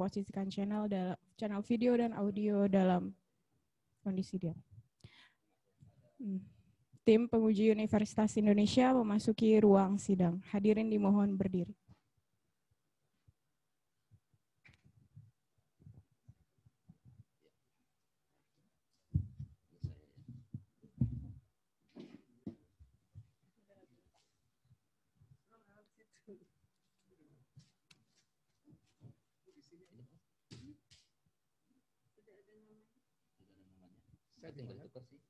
memposisikan channel video dan audio dalam kondisi diam. Tim penguji Universitas Indonesia memasuki ruang sidang. Hadirin dimohon berdiri. Saya tinggal tukar sih.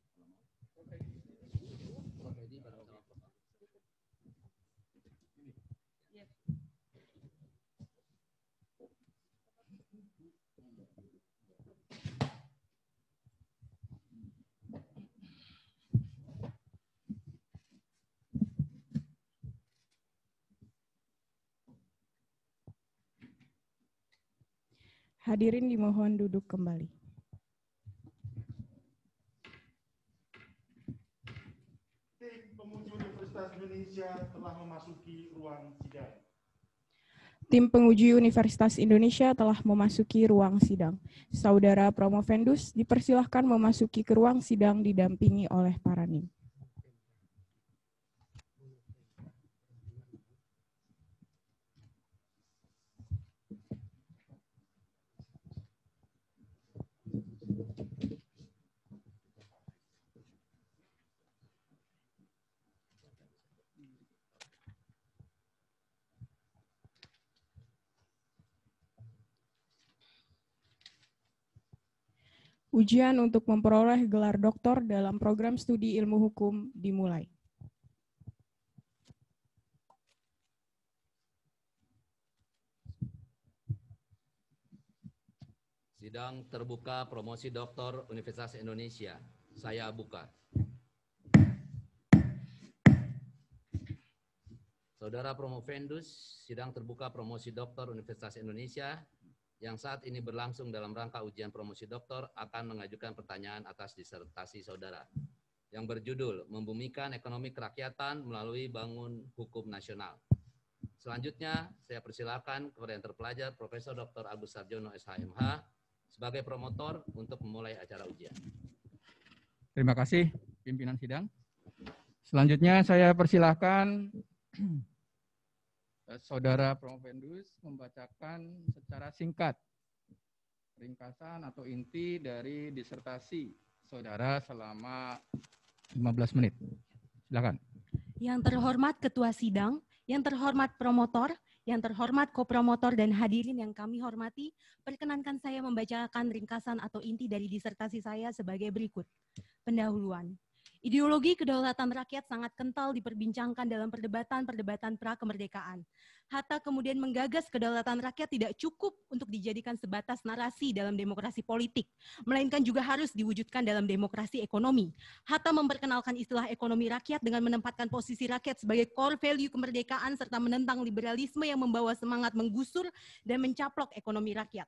Hadirin dimohon duduk kembali. Tim penguji Universitas Indonesia telah memasuki ruang sidang. Tim penguji Universitas Indonesia telah memasuki ruang sidang. Saudara Promovendus dipersilahkan memasuki ke ruang sidang didampingi oleh Paranim. Ujian untuk memperoleh gelar doktor dalam program studi ilmu hukum dimulai. Sidang terbuka promosi doktor Universitas Indonesia. Saya buka. Saudara Promovendus, sidang terbuka promosi doktor Universitas Indonesia yang saat ini berlangsung dalam rangka ujian promosi doktor akan mengajukan pertanyaan atas disertasi saudara yang berjudul Membumikan Ekonomi Kerakyatan Melalui Bangun Hukum Nasional. Selanjutnya, saya persilakan kepada yang terpelajar Profesor Dr. Agus Sarjono SHMH sebagai promotor untuk memulai acara ujian. Terima kasih pimpinan sidang. Selanjutnya saya persilakan Saudara Promovendus membacakan secara singkat ringkasan atau inti dari disertasi saudara selama 15 menit. Silakan. Yang terhormat Ketua Sidang, yang terhormat promotor, yang terhormat kopromotor dan hadirin yang kami hormati, perkenankan saya membacakan ringkasan atau inti dari disertasi saya sebagai berikut. Pendahuluan. Ideologi kedaulatan rakyat sangat kental diperbincangkan dalam perdebatan-perdebatan pra-kemerdekaan. Hatta kemudian menggagas kedaulatan rakyat tidak cukup untuk dijadikan sebatas narasi dalam demokrasi politik, melainkan juga harus diwujudkan dalam demokrasi ekonomi. Hatta memperkenalkan istilah ekonomi rakyat dengan menempatkan posisi rakyat sebagai core value kemerdekaan serta menentang liberalisme yang membawa semangat menggusur dan mencaplok ekonomi rakyat.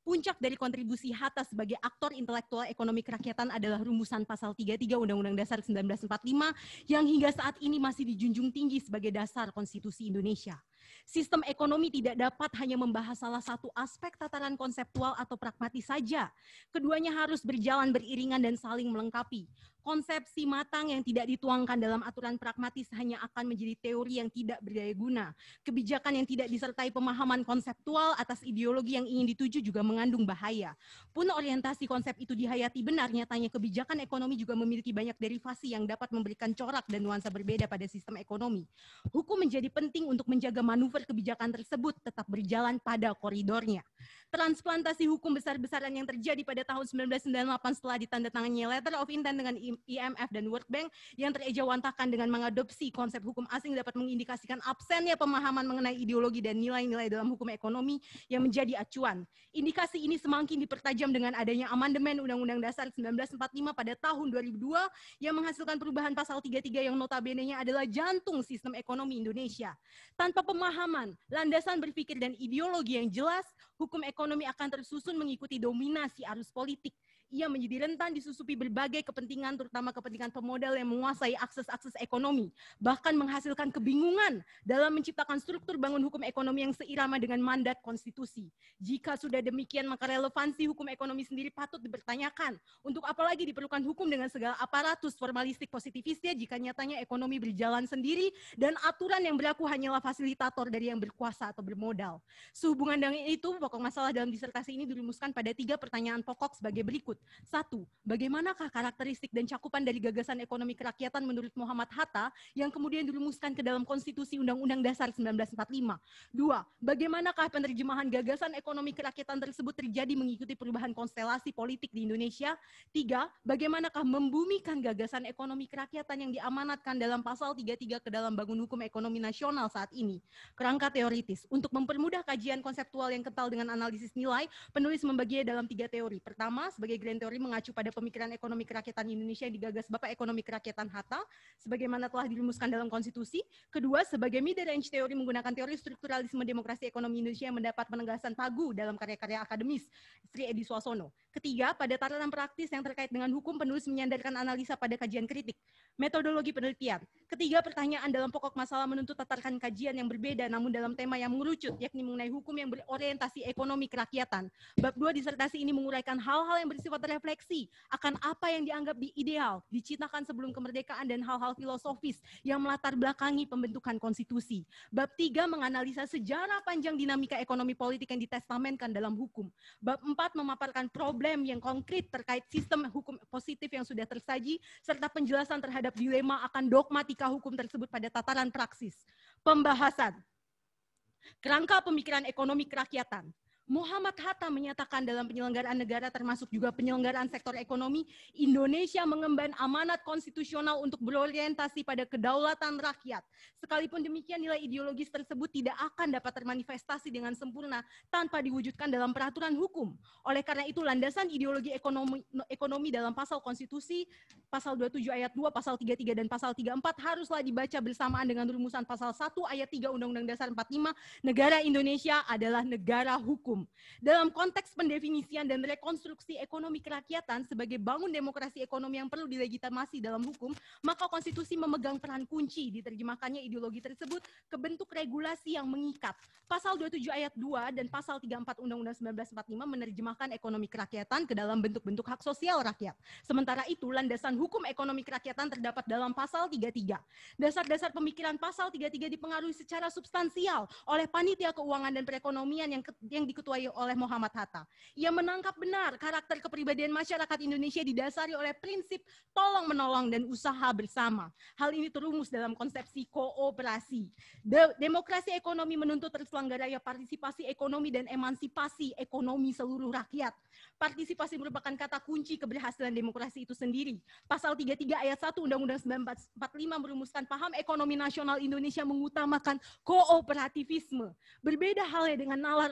Puncak dari kontribusi Hatta sebagai aktor intelektual ekonomi kerakyatan adalah rumusan pasal 33 Undang-Undang Dasar 1945 yang hingga saat ini masih dijunjung tinggi sebagai dasar konstitusi Indonesia. Sistem ekonomi tidak dapat hanya membahas salah satu aspek tataran konseptual atau pragmatis saja. Keduanya harus berjalan beriringan dan saling melengkapi. Konsepsi matang yang tidak dituangkan dalam aturan pragmatis hanya akan menjadi teori yang tidak berdaya guna. Kebijakan yang tidak disertai pemahaman konseptual atas ideologi yang ingin dituju juga mengandung bahaya. Pun orientasi konsep itu dihayati benar, nyatanya kebijakan ekonomi juga memiliki banyak derivasi yang dapat memberikan corak dan nuansa berbeda pada sistem ekonomi. Hukum menjadi penting untuk menjaga manuver kebijakan tersebut tetap berjalan pada koridornya. Transplantasi hukum besar-besaran yang terjadi pada tahun 1998 setelah ditandatangani Letter of Intent dengan IMF dan World Bank yang terejawantahkan dengan mengadopsi konsep hukum asing dapat mengindikasikan absennya pemahaman mengenai ideologi dan nilai-nilai dalam hukum ekonomi yang menjadi acuan. Indikasi ini semakin dipertajam dengan adanya amandemen Undang-Undang Dasar 1945 pada tahun 2002 yang menghasilkan perubahan pasal 33 yang notabene-nya adalah jantung sistem ekonomi Indonesia. Tanpa pemahaman, landasan berpikir dan ideologi yang jelas, hukum ekonomi ekonomi akan tersusun mengikuti dominasi arus politik. Ia menjadi rentan disusupi berbagai kepentingan, terutama kepentingan pemodal yang menguasai akses-akses ekonomi, bahkan menghasilkan kebingungan dalam menciptakan struktur bangun hukum ekonomi yang seirama dengan mandat konstitusi. Jika sudah demikian, maka relevansi hukum ekonomi sendiri patut dipertanyakan. Untuk apalagi diperlukan hukum dengan segala aparatus formalistik positivisnya jika nyatanya ekonomi berjalan sendiri dan aturan yang berlaku hanyalah fasilitator dari yang berkuasa atau bermodal. Sehubungan dengan itu, pokok masalah dalam disertasi ini dirumuskan pada 3 pertanyaan pokok sebagai berikut. 1. Bagaimanakah karakteristik dan cakupan dari gagasan ekonomi kerakyatan menurut Muhammad Hatta yang kemudian dirumuskan ke dalam Konstitusi Undang-Undang Dasar 1945? 2. Bagaimanakah penerjemahan gagasan ekonomi kerakyatan tersebut terjadi mengikuti perubahan konstelasi politik di Indonesia? 3. Bagaimanakah membumikan gagasan ekonomi kerakyatan yang diamanatkan dalam pasal 33 ke dalam Bangun Hukum Ekonomi Nasional saat ini? Kerangka teoritis. Untuk mempermudah kajian konseptual yang kental dengan analisis nilai, penulis membaginya dalam 3 teori. Pertama, sebagai grand teori mengacu pada pemikiran ekonomi kerakyatan Indonesia yang digagas Bapak Ekonomi Kerakyatan Hatta, sebagaimana telah dirumuskan dalam konstitusi. Kedua, sebagai mid-range teori menggunakan teori strukturalisme demokrasi ekonomi Indonesia yang mendapat penegasan pagu dalam karya-karya akademis Sri Edi Suasono. Ketiga, pada tataran praktis yang terkait dengan hukum, penulis menyandarkan analisa pada kajian kritik, metodologi penelitian. Ketiga, pertanyaan dalam pokok masalah menuntut tataran kajian yang berbeda namun dalam tema yang mengerucut, yakni mengenai hukum yang berorientasi ekonomi kerakyatan. Bab 2 disertasi ini menguraikan hal-hal yang bersifat refleksi akan apa yang dianggap ideal, diciptakan sebelum kemerdekaan dan hal-hal filosofis yang melatar belakangi pembentukan konstitusi. Bab 3 menganalisa sejarah panjang dinamika ekonomi politik yang ditestamenkan dalam hukum. Bab 4 memaparkan problem yang konkret terkait sistem hukum positif yang sudah tersaji, serta penjelasan terhadap dilema akan dogmatika hukum tersebut pada tataran praksis. Pembahasan. Kerangka pemikiran ekonomi kerakyatan. Muhammad Hatta menyatakan dalam penyelenggaraan negara termasuk juga penyelenggaraan sektor ekonomi, Indonesia mengemban amanat konstitusional untuk berorientasi pada kedaulatan rakyat. Sekalipun demikian, nilai ideologis tersebut tidak akan dapat termanifestasi dengan sempurna tanpa diwujudkan dalam peraturan hukum. Oleh karena itu, landasan ideologi ekonomi dalam pasal konstitusi, pasal 27 ayat 2, pasal 33 dan pasal 34 haruslah dibaca bersamaan dengan rumusan pasal 1 ayat 3 Undang-Undang Dasar 45, negara Indonesia adalah negara hukum. Dalam konteks pendefinisian dan rekonstruksi ekonomi kerakyatan sebagai bangun demokrasi ekonomi yang perlu dilegitimasi dalam hukum, maka konstitusi memegang peran kunci diterjemahkannya ideologi tersebut ke bentuk regulasi yang mengikat. Pasal 27 ayat 2 dan pasal 34 Undang-Undang 1945 menerjemahkan ekonomi kerakyatan ke dalam bentuk-bentuk hak sosial rakyat. Sementara itu, landasan hukum ekonomi kerakyatan terdapat dalam pasal 33. Dasar-dasar pemikiran pasal 33 dipengaruhi secara substansial oleh Panitia Keuangan dan Perekonomian yang diketuai oleh Muhammad Hatta. Ia menangkap benar karakter kepribadian masyarakat Indonesia didasari oleh prinsip tolong-menolong dan usaha bersama. Hal ini terumus dalam konsepsi kooperasi. Demokrasi ekonomi menuntut terselenggaranya partisipasi ekonomi dan emansipasi ekonomi seluruh rakyat. Partisipasi merupakan kata kunci keberhasilan demokrasi itu sendiri. Pasal 33 ayat 1 Undang-Undang 1945 merumuskan paham ekonomi nasional Indonesia mengutamakan kooperativisme. Berbeda halnya dengan nalar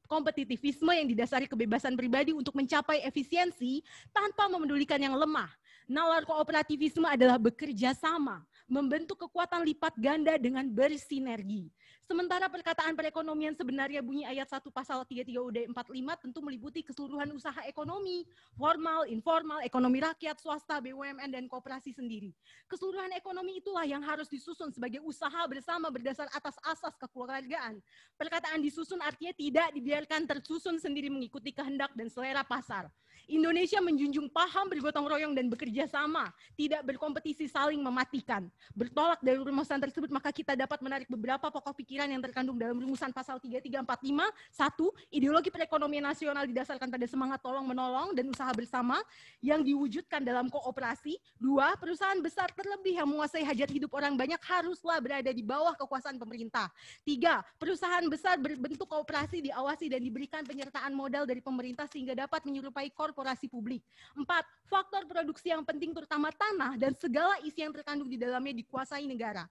kompetitivisme yang didasari kebebasan pribadi untuk mencapai efisiensi tanpa memedulikan yang lemah. Nalar kooperatifisme adalah bekerja sama, membentuk kekuatan lipat ganda dengan bersinergi. Sementara perkataan perekonomian sebenarnya bunyi ayat 1 pasal 33 UUD 45 tentu meliputi keseluruhan usaha ekonomi, formal, informal, ekonomi rakyat, swasta, BUMN, dan koperasi sendiri. Keseluruhan ekonomi itulah yang harus disusun sebagai usaha bersama berdasar atas asas kekeluargaan. Perkataan disusun artinya tidak dibiarkan tersusun sendiri mengikuti kehendak dan selera pasar. Indonesia menjunjung paham bergotong royong dan bekerja sama, tidak berkompetisi saling mematikan. Bertolak dari rumusan tersebut, maka kita dapat menarik beberapa pokok pikiran yang terkandung dalam rumusan pasal 3345. 1. Ideologi perekonomian nasional didasarkan pada semangat tolong-menolong dan usaha bersama yang diwujudkan dalam kooperasi. 2. Perusahaan besar terlebih yang menguasai hajat hidup orang banyak haruslah berada di bawah kekuasaan pemerintah. 3. Perusahaan besar berbentuk kooperasi diawasi dan diberikan penyertaan modal dari pemerintah sehingga dapat menyerupai korporasi publik. 4. Faktor produksi yang penting terutama tanah dan segala isi yang terkandung di dalamnya dikuasai negara.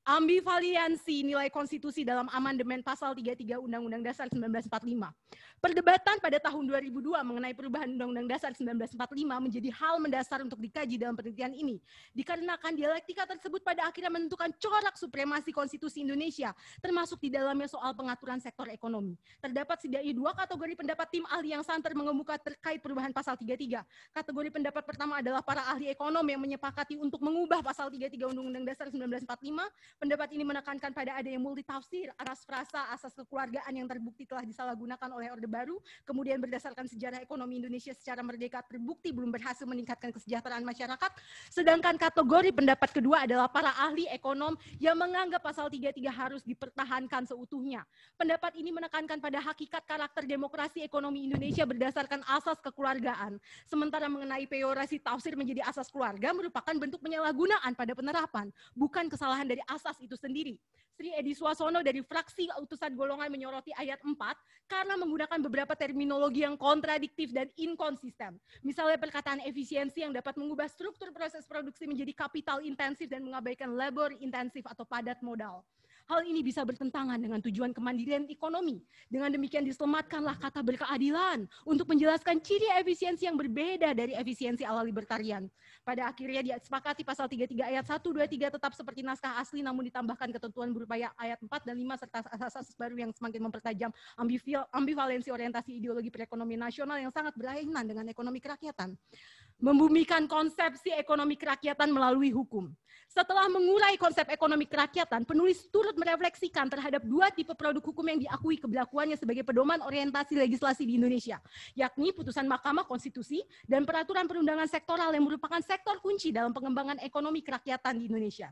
Ambivaliansi nilai konstitusi dalam amandemen pasal 33 Undang-Undang Dasar 1945. Perdebatan pada tahun 2002 mengenai perubahan Undang-Undang Dasar 1945 menjadi hal mendasar untuk dikaji dalam penelitian ini. Dikarenakan dialektika tersebut pada akhirnya menentukan corak supremasi konstitusi Indonesia, termasuk di dalamnya soal pengaturan sektor ekonomi. Terdapat setidaknya 2 kategori pendapat tim ahli yang santer mengemuka terkait perubahan pasal 33. Kategori pendapat pertama adalah para ahli ekonom yang menyepakati untuk mengubah pasal 33 Undang-Undang Dasar 1945. Pendapat ini menekankan pada adanya multitafsir, aras frasa, asas kekeluargaan yang terbukti telah disalahgunakan oleh Orde Baru, kemudian berdasarkan sejarah ekonomi Indonesia secara merdeka terbukti belum berhasil meningkatkan kesejahteraan masyarakat. Sedangkan kategori pendapat kedua adalah para ahli ekonom yang menganggap pasal 33 harus dipertahankan seutuhnya. Pendapat ini menekankan pada hakikat karakter demokrasi ekonomi Indonesia berdasarkan asas kekeluargaan. Sementara mengenai peyorasi tafsir menjadi asas keluarga merupakan bentuk penyalahgunaan pada penerapan, bukan kesalahan dari asas itu sendiri. Sri Edi Suasono dari fraksi utusan golongan menyoroti ayat 4 karena menggunakan beberapa terminologi yang kontradiktif dan inkonsisten. Misalnya perkataan efisiensi yang dapat mengubah struktur proses produksi menjadi kapital intensif dan mengabaikan labor intensif atau padat modal. Hal ini bisa bertentangan dengan tujuan kemandirian ekonomi. Dengan demikian diselamatkanlah kata berkeadilan untuk menjelaskan ciri efisiensi yang berbeda dari efisiensi ala libertarian. Pada akhirnya disepakati pasal 33 ayat 1, 2, 3 tetap seperti naskah asli namun ditambahkan ketentuan berupa ayat 4 dan 5 serta asas baru yang semakin mempertajam ambivalensi orientasi ideologi perekonomian nasional yang sangat berkaitan dengan ekonomi kerakyatan. Membumikan konsepsi ekonomi kerakyatan melalui hukum. Setelah mengurai konsep ekonomi kerakyatan, penulis turut merefleksikan terhadap 2 tipe produk hukum yang diakui keberlakuannya sebagai pedoman orientasi legislasi di Indonesia, yakni putusan Mahkamah Konstitusi dan peraturan perundangan sektoral yang merupakan sektor kunci dalam pengembangan ekonomi kerakyatan di Indonesia.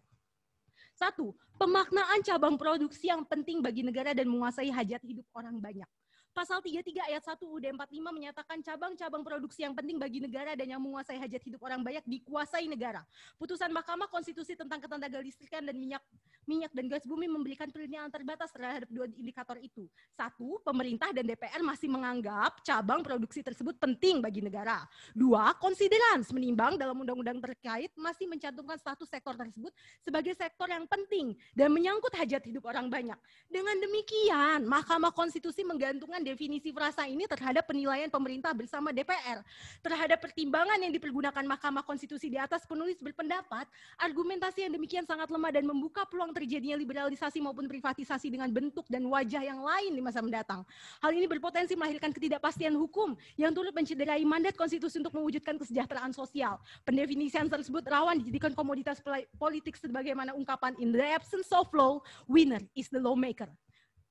1. Pemaknaan cabang produksi yang penting bagi negara dan menguasai hajat hidup orang banyak. Pasal 33 ayat 1 UUD 45 menyatakan cabang-cabang produksi yang penting bagi negara dan yang menguasai hajat hidup orang banyak dikuasai negara. Putusan Mahkamah Konstitusi tentang ketenaga listrikan dan minyak dan gas bumi memberikan penelitian terbatas terhadap 2 indikator itu. 1. Pemerintah dan DPR masih menganggap cabang produksi tersebut penting bagi negara. 2. Konsiderans menimbang dalam undang-undang terkait masih mencantumkan status sektor tersebut sebagai sektor yang penting dan menyangkut hajat hidup orang banyak. Dengan demikian, Mahkamah Konstitusi menggantungkan definisi frasa ini terhadap penilaian pemerintah bersama DPR. Terhadap pertimbangan yang dipergunakan Mahkamah Konstitusi di atas, penulis berpendapat argumentasi yang demikian sangat lemah dan membuka peluang terjadinya liberalisasi maupun privatisasi dengan bentuk dan wajah yang lain di masa mendatang. Hal ini berpotensi melahirkan ketidakpastian hukum yang turut mencederai mandat konstitusi untuk mewujudkan kesejahteraan sosial. Pendefinisian tersebut rawan dijadikan komoditas politik sebagaimana ungkapan in the absence of law, winner is the lawmaker.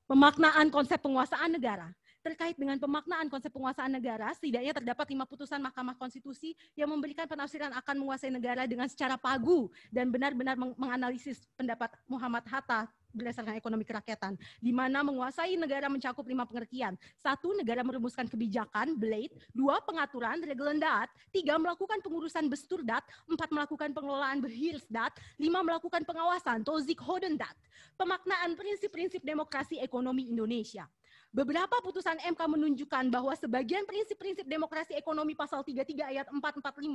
Pemaknaan konsep penguasaan negara. Terkait dengan pemaknaan konsep penguasaan negara, setidaknya terdapat 5 putusan Mahkamah Konstitusi yang memberikan penafsiran akan menguasai negara dengan secara pagu dan benar-benar menganalisis pendapat Muhammad Hatta berdasarkan ekonomi kerakyatan, di mana menguasai negara mencakup 5 pengertian. 1. Negara merumuskan kebijakan, blade. 2. Pengaturan, regelendat. 3. Melakukan pengurusan besturdat. 4. Melakukan pengelolaan behirsdat. 5. Melakukan pengawasan, tozik hodendat. Pemaknaan prinsip-prinsip demokrasi ekonomi Indonesia. Beberapa putusan MK menunjukkan bahwa sebagian prinsip-prinsip demokrasi ekonomi pasal 33 ayat 445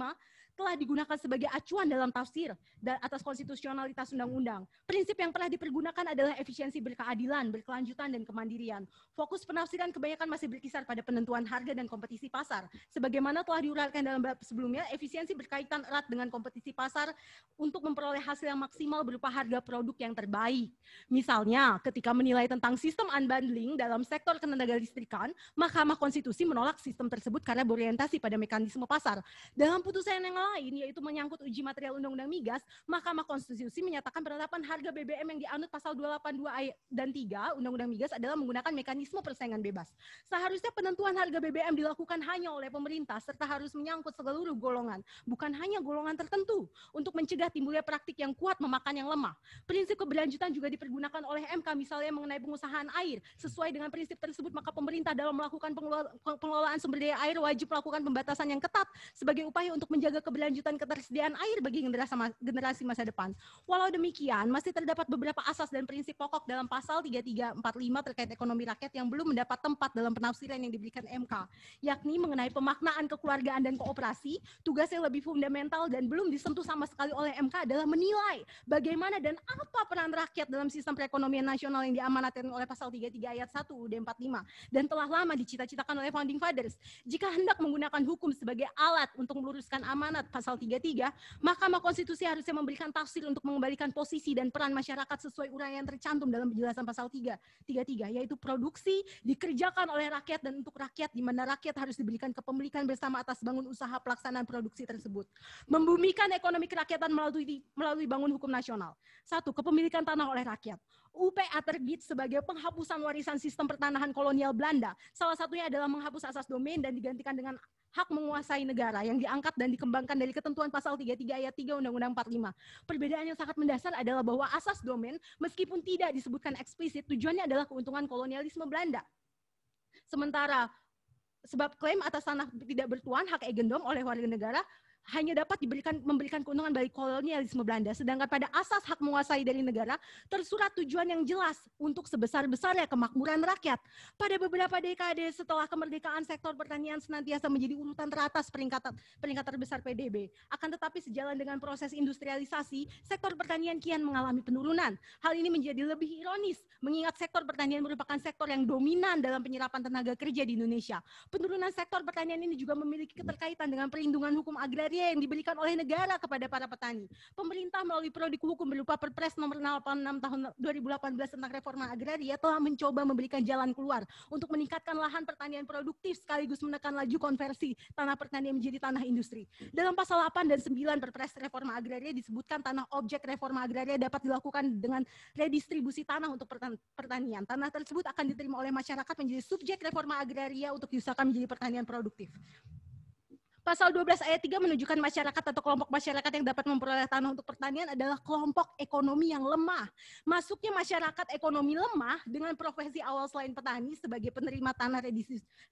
telah digunakan sebagai acuan dalam tafsir dan atas konstitusionalitas undang-undang. Prinsip yang pernah dipergunakan adalah efisiensi berkeadilan, berkelanjutan, dan kemandirian. Fokus penafsiran kebanyakan masih berkisar pada penentuan harga dan kompetisi pasar. Sebagaimana telah diuraikan dalam bab sebelumnya, efisiensi berkaitan erat dengan kompetisi pasar untuk memperoleh hasil yang maksimal berupa harga produk yang terbaik. Misalnya, ketika menilai tentang sistem unbundling dalam sektor ketenaga listrikan, Mahkamah Konstitusi menolak sistem tersebut karena berorientasi pada mekanisme pasar. Dalam putusan yang lain, yaitu menyangkut uji material Undang-Undang Migas, Mahkamah Konstitusi menyatakan penetapan harga BBM yang dianut pasal 282 dan 3 Undang-Undang Migas adalah menggunakan mekanisme persaingan bebas. Seharusnya penentuan harga BBM dilakukan hanya oleh pemerintah serta harus menyangkut seluruh golongan, bukan hanya golongan tertentu, untuk mencegah timbulnya praktik yang kuat memakan yang lemah. Prinsip keberlanjutan juga dipergunakan oleh MK misalnya mengenai pengusahaan air, sesuai dengan prinsip prinsip tersebut, maka pemerintah dalam melakukan pengelolaan sumber daya air wajib melakukan pembatasan yang ketat sebagai upaya untuk menjaga keberlanjutan ketersediaan air bagi generasi masa depan. Walau demikian, masih terdapat beberapa asas dan prinsip pokok dalam pasal 3345 terkait ekonomi rakyat yang belum mendapat tempat dalam penafsiran yang diberikan MK, yakni mengenai pemaknaan kekeluargaan dan kooperasi. Tugas yang lebih fundamental dan belum disentuh sama sekali oleh MK adalah menilai bagaimana dan apa peran rakyat dalam sistem perekonomian nasional yang diamanatkan oleh pasal 33 ayat 1 UUD 45 dan telah lama dicita-citakan oleh Founding Fathers. Jika hendak menggunakan hukum sebagai alat untuk meluruskan amanat pasal 33, Mahkamah Konstitusi harusnya memberikan tafsir untuk mengembalikan posisi dan peran masyarakat sesuai uraian yang tercantum dalam penjelasan pasal 33, yaitu produksi dikerjakan oleh rakyat dan untuk rakyat, di mana rakyat harus diberikan kepemilikan bersama atas bangun usaha pelaksanaan produksi tersebut. Membumikan ekonomi kerakyatan melalui bangun hukum nasional. 1. Kepemilikan tanah oleh rakyat. UPA terbit sebagai penghapusan warisan sistem pertanahan kolonial Belanda. Salah satunya adalah menghapus asas domain dan digantikan dengan hak menguasai negara yang diangkat dan dikembangkan dari ketentuan pasal 33 ayat 3 Undang-Undang 45. Perbedaan yang sangat mendasar adalah bahwa asas domain meskipun tidak disebutkan eksplisit, tujuannya adalah keuntungan kolonialisme Belanda. Sementara sebab klaim atas tanah tidak bertuan, hak eigendom oleh warga negara hanya dapat memberikan keuntungan bagi kolonialisme Belanda. Sedangkan pada asas hak menguasai dari negara, tersurat tujuan yang jelas untuk sebesar-besarnya kemakmuran rakyat. Pada beberapa dekade setelah kemerdekaan, sektor pertanian senantiasa menjadi urutan teratas peringkat terbesar PDB. Akan tetapi sejalan dengan proses industrialisasi, sektor pertanian kian mengalami penurunan. Hal ini menjadi lebih ironis, mengingat sektor pertanian merupakan sektor yang dominan dalam penyerapan tenaga kerja di Indonesia. Penurunan sektor pertanian ini juga memiliki keterkaitan dengan perlindungan hukum agraria yang diberikan oleh negara kepada para petani. Pemerintah melalui produk hukum berupa Perpres nomor 86 tahun 2018 tentang reforma agraria telah mencoba memberikan jalan keluar untuk meningkatkan lahan pertanian produktif sekaligus menekan laju konversi tanah pertanian menjadi tanah industri. Dalam pasal 8 dan 9 Perpres reforma agraria disebutkan tanah objek reforma agraria dapat dilakukan dengan redistribusi tanah untuk pertanian. Tanah tersebut akan diterima oleh masyarakat menjadi subjek reforma agraria untuk diusahakan menjadi pertanian produktif. Pasal 12 ayat 3 menunjukkan masyarakat atau kelompok masyarakat yang dapat memperoleh tanah untuk pertanian adalah kelompok ekonomi yang lemah. Masuknya masyarakat ekonomi lemah dengan profesi awal selain petani sebagai penerima tanah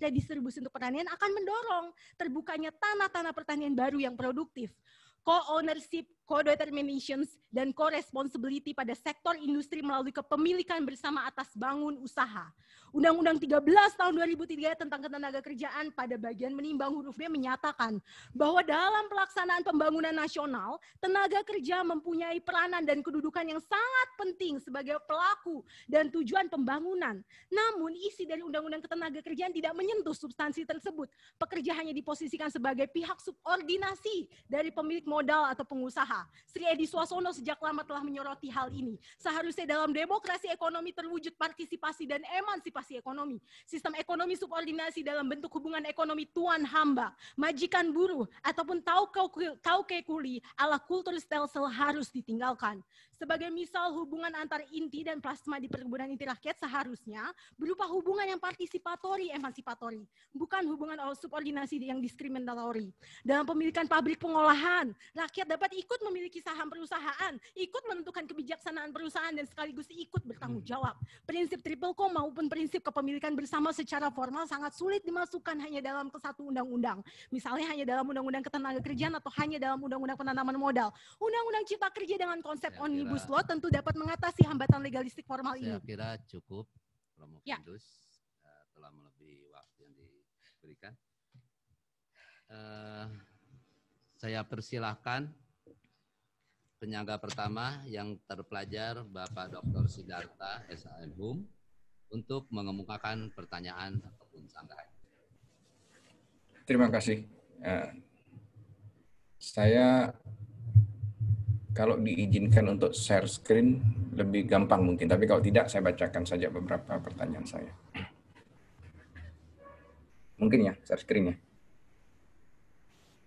redistribusi untuk pertanian akan mendorong terbukanya tanah-tanah pertanian baru yang produktif. Co-ownership, co-determinations, dan co-responsibility pada sektor industri melalui kepemilikan bersama atas bangun usaha. Undang-Undang 13 tahun 2003 tentang ketenagakerjaan pada bagian menimbang huruf B menyatakan bahwa dalam pelaksanaan pembangunan nasional, tenaga kerja mempunyai peranan dan kedudukan yang sangat penting sebagai pelaku dan tujuan pembangunan. Namun isi dari Undang-Undang Ketenagakerjaan tidak menyentuh substansi tersebut. Pekerja hanya diposisikan sebagai pihak subordinasi dari pemilik modal atau pengusaha. Sri Edi Swassono sejak lama telah menyoroti hal ini. Seharusnya dalam demokrasi ekonomi terwujud partisipasi dan emansipasi ekonomi. Sistem ekonomi subordinasi dalam bentuk hubungan ekonomi tuan hamba, majikan buruh, ataupun tauke kuli ala kultur stelsel harus ditinggalkan. Sebagai misal hubungan antar inti dan plasma di perkebunan inti rakyat seharusnya berupa hubungan yang partisipatori, emansipatory, bukan hubungan subordinasi yang diskriminatori. Dalam pemilikan pabrik pengolahan, rakyat dapat ikut memiliki saham perusahaan, ikut menentukan kebijaksanaan perusahaan, dan sekaligus ikut bertanggung jawab. Prinsip triple co maupun prinsip kepemilikan bersama secara formal sangat sulit dimasukkan hanya dalam satu undang-undang. Misalnya hanya dalam Undang-Undang Ketenagakerjaan atau hanya dalam Undang-Undang Penanaman Modal. Undang-Undang Cipta Kerja dengan konsep Omnibus Law tentu dapat mengatasi hambatan legalistik formal ini. Saya kira cukup, Romo Fendus telah melebihi waktu yang diberikan. Saya persilahkan penyangga pertama yang terpelajar Bapak Dr. Sidarta SHM untuk mengemukakan pertanyaan ataupun sanggahan. Terima kasih. Saya kalau diizinkan untuk share screen lebih gampang mungkin, tapi kalau tidak saya bacakan saja beberapa pertanyaan saya. Mungkin ya share screen-nya.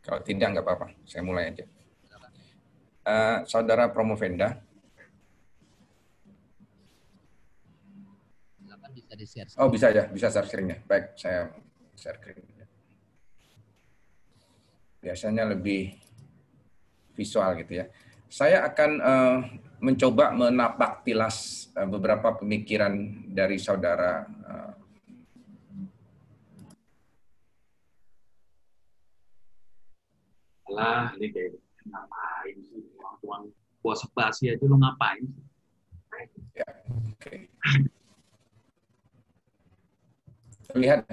Kalau tidak nggak apa-apa, saya mulai aja. Saudara Promovenda. Silakan bisa di-share. Oh bisa ya, bisa share screen-nya. Baik, saya share screen. Biasanya lebih visual gitu ya. Saya akan mencoba menapak tilas beberapa pemikiran dari saudara Lah, ini kayak ngapain sih? Orang puasa basi aja lo ngapain sih? Ya, oke. Lihat,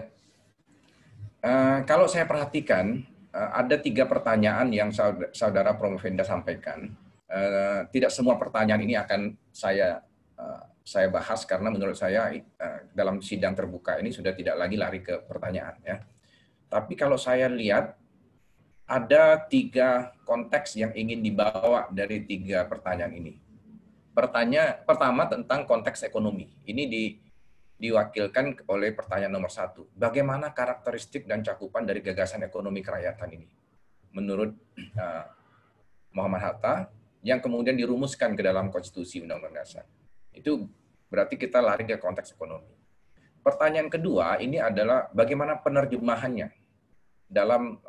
kalau saya perhatikan, ada 3 pertanyaan yang saudara Promovenda sampaikan. Tidak semua pertanyaan ini akan saya bahas karena menurut saya dalam sidang terbuka ini sudah tidak lagi lari ke pertanyaan, ya. Tapi kalau saya lihat ada 3 konteks yang ingin dibawa dari 3 pertanyaan ini. Pertama tentang konteks ekonomi. Ini diwakilkan oleh pertanyaan nomor 1. Bagaimana karakteristik dan cakupan dari gagasan ekonomi kerakyatan ini? Menurut Muhammad Hatta, yang kemudian dirumuskan ke dalam konstitusi Undang-Undang Dasar. Itu berarti kita lari ke konteks ekonomi. Pertanyaan kedua ini adalah bagaimana penerjemahannya dalam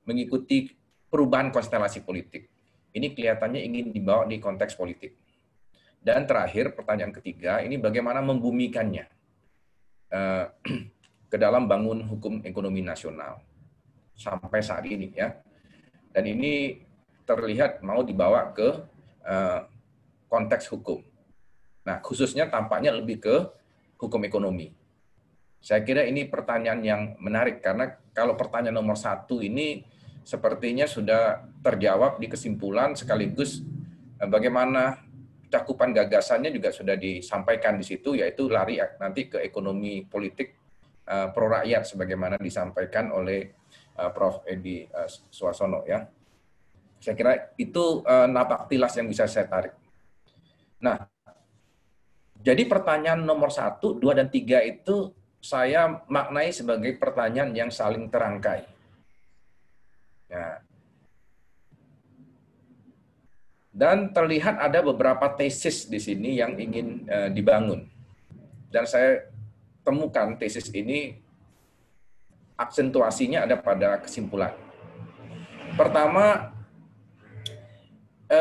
mengikuti perubahan konstelasi politik. Ini kelihatannya ingin dibawa di konteks politik. Dan terakhir, pertanyaan ketiga, ini bagaimana membumikannya ke dalam bangun hukum ekonomi nasional sampai saat ini, ya. Dan ini terlihat mau dibawa ke konteks hukum. Nah, khususnya tampaknya lebih ke hukum ekonomi. Saya kira ini pertanyaan yang menarik, karena kalau pertanyaan nomor 1 ini sepertinya sudah terjawab di kesimpulan, sekaligus bagaimana cakupan gagasannya juga sudah disampaikan di situ, yaitu lari nanti ke ekonomi politik pro rakyat sebagaimana disampaikan oleh Prof. Edi Suarsono, ya. Saya kira itu napak tilas yang bisa saya tarik. Nah, jadi pertanyaan nomor 1, 2, dan 3 itu saya maknai sebagai pertanyaan yang saling terangkai. Ya. Dan terlihat ada beberapa tesis di sini yang ingin dibangun. Dan saya temukan tesis ini aksentuasinya ada pada kesimpulan. Pertama,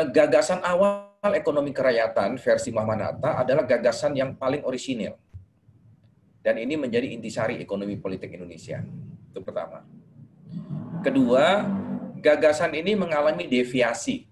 gagasan awal ekonomi kerakyatan versi Muhammad Hatta adalah gagasan yang paling orisinil. Dan ini menjadi intisari ekonomi politik Indonesia. Itu pertama. Kedua, gagasan ini mengalami deviasi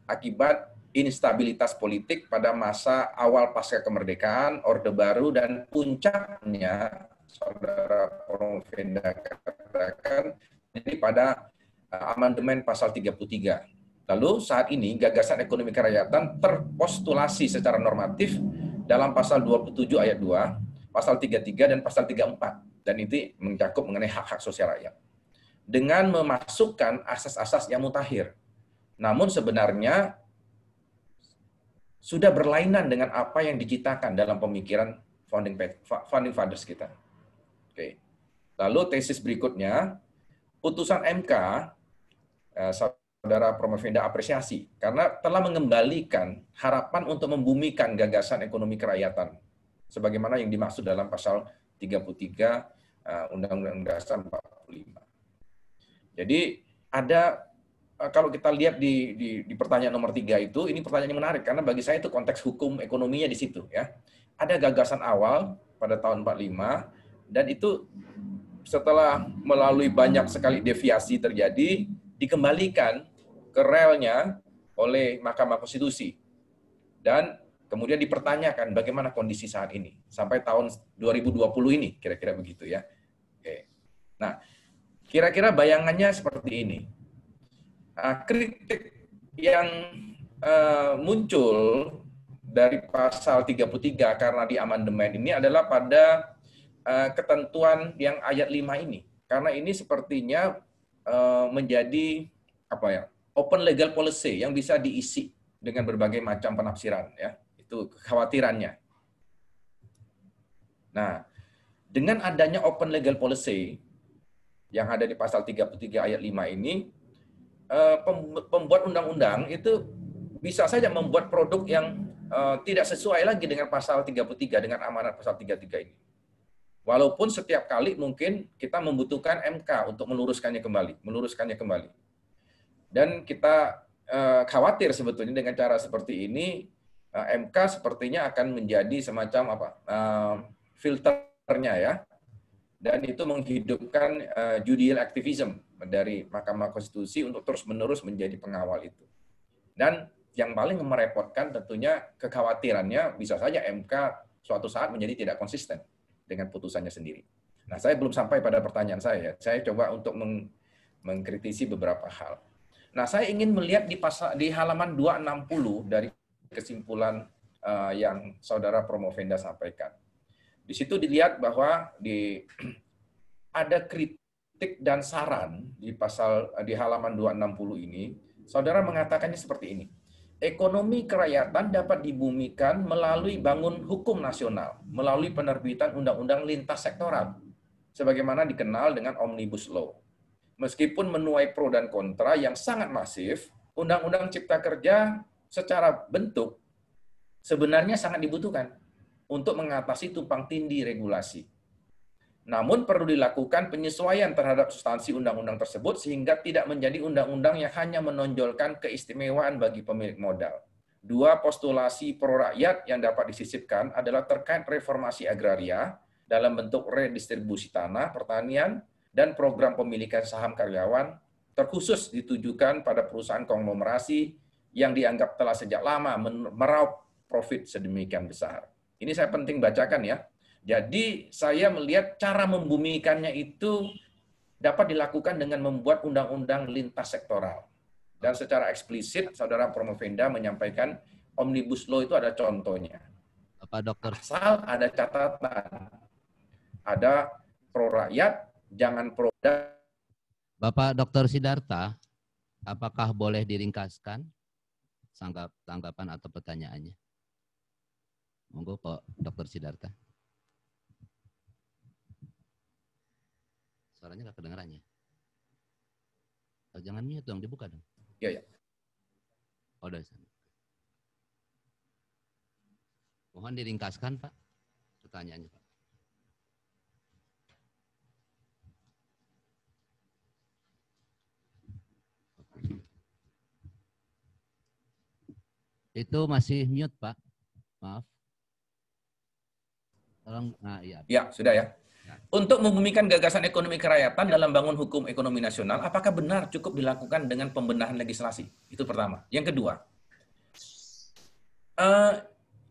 akibat instabilitas politik pada masa awal pasca kemerdekaan, Orde Baru, dan puncaknya, saudara Promovenda katakan, jadi pada amandemen pasal 33. Lalu saat ini gagasan ekonomi kerakyatan terpostulasi secara normatif dalam pasal 27 ayat 2, pasal 33, dan pasal 34. Dan itu mencakup mengenai hak-hak sosial rakyat. Dengan memasukkan asas-asas yang mutakhir. Namun sebenarnya sudah berlainan dengan apa yang diciptakan dalam pemikiran founding fathers kita. Oke. Lalu tesis berikutnya, putusan MK, saudara Promovenda apresiasi karena telah mengembalikan harapan untuk membumikan gagasan ekonomi kerakyatan sebagaimana yang dimaksud dalam pasal 33 Undang-Undang Dasar 45. Jadi ada, kalau kita lihat di pertanyaan nomor 3 itu, ini pertanyaan yang menarik karena bagi saya itu konteks hukum ekonominya di situ, ya. Ada gagasan awal pada tahun 45 dan itu setelah melalui banyak sekali deviasi terjadi dikembalikan ke relnya oleh Mahkamah Konstitusi dan kemudian dipertanyakan bagaimana kondisi saat ini sampai tahun 2020 ini, kira-kira begitu, ya. Oke. Nah, kira-kira bayangannya seperti ini. Kritik yang muncul dari pasal 33 karena di amandemen ini adalah pada ketentuan yang ayat 5 ini. Karena ini sepertinya menjadi apa ya, open legal policy yang bisa diisi dengan berbagai macam penafsiran, ya. Itu kekhawatirannya. Nah, dengan adanya open legal policy yang ada di pasal 33 ayat 5 ini, pembuat undang-undang itu bisa saja membuat produk yang tidak sesuai lagi dengan pasal 33, dengan amanat pasal 33 ini. Walaupun setiap kali mungkin kita membutuhkan MK untuk meluruskannya kembali. Dan kita khawatir sebetulnya dengan cara seperti ini, MK sepertinya akan menjadi semacam filternya, ya. Dan itu menghidupkan judicial activism dari Mahkamah Konstitusi untuk terus-menerus menjadi pengawal itu. Dan yang paling merepotkan tentunya kekhawatirannya bisa saja MK suatu saat menjadi tidak konsisten dengan putusannya sendiri. Nah, saya belum sampai pada pertanyaan saya. Saya coba untuk mengkritisi beberapa hal. Nah, saya ingin melihat di halaman 260 dari kesimpulan yang Saudara Promovenda sampaikan. Di situ dilihat bahwa ada kritik dan saran di halaman 260 ini. Saudara mengatakannya seperti ini. Ekonomi kerakyatan dapat dibumikan melalui bangun hukum nasional, melalui penerbitan undang-undang lintas sektoral, sebagaimana dikenal dengan Omnibus Law. Meskipun menuai pro dan kontra yang sangat masif, Undang-Undang Cipta Kerja secara bentuk sebenarnya sangat dibutuhkan untuk mengatasi tumpang tindih regulasi. Namun perlu dilakukan penyesuaian terhadap substansi undang-undang tersebut sehingga tidak menjadi undang-undang yang hanya menonjolkan keistimewaan bagi pemilik modal. Dua postulasi pro rakyat yang dapat disisipkan adalah terkait reformasi agraria dalam bentuk redistribusi tanah, pertanian, dan program pemilikan saham karyawan, terkhusus ditujukan pada perusahaan konglomerasi yang dianggap telah sejak lama meraup profit sedemikian besar. Ini saya penting bacakan ya. Jadi saya melihat cara membumikannya itu dapat dilakukan dengan membuat undang-undang lintas sektoral. Dan secara eksplisit, Saudara Promovenda menyampaikan Omnibus Law itu ada contohnya. Bapak Dokter. Asal ada catatan. Ada pro rakyat, jangan pro. Bapak Dr. Sidarta, apakah boleh diringkaskan tanggapan atau pertanyaannya? Monggo Pak Dr. Sidarta. Suaranya nggak kedengeran ya? Oh, jangan mute dong, dibuka dong. Iya, ya. Oh, udah. Mohon diringkaskan, Pak, pertanyaannya, Pak. Itu masih mute, Pak. Maaf. Tolong, iya. Ya, sudah ya. Untuk membumikan gagasan ekonomi kerakyatan dalam bangun hukum ekonomi nasional, apakah benar cukup dilakukan dengan pembenahan legislasi? Itu pertama. Yang kedua,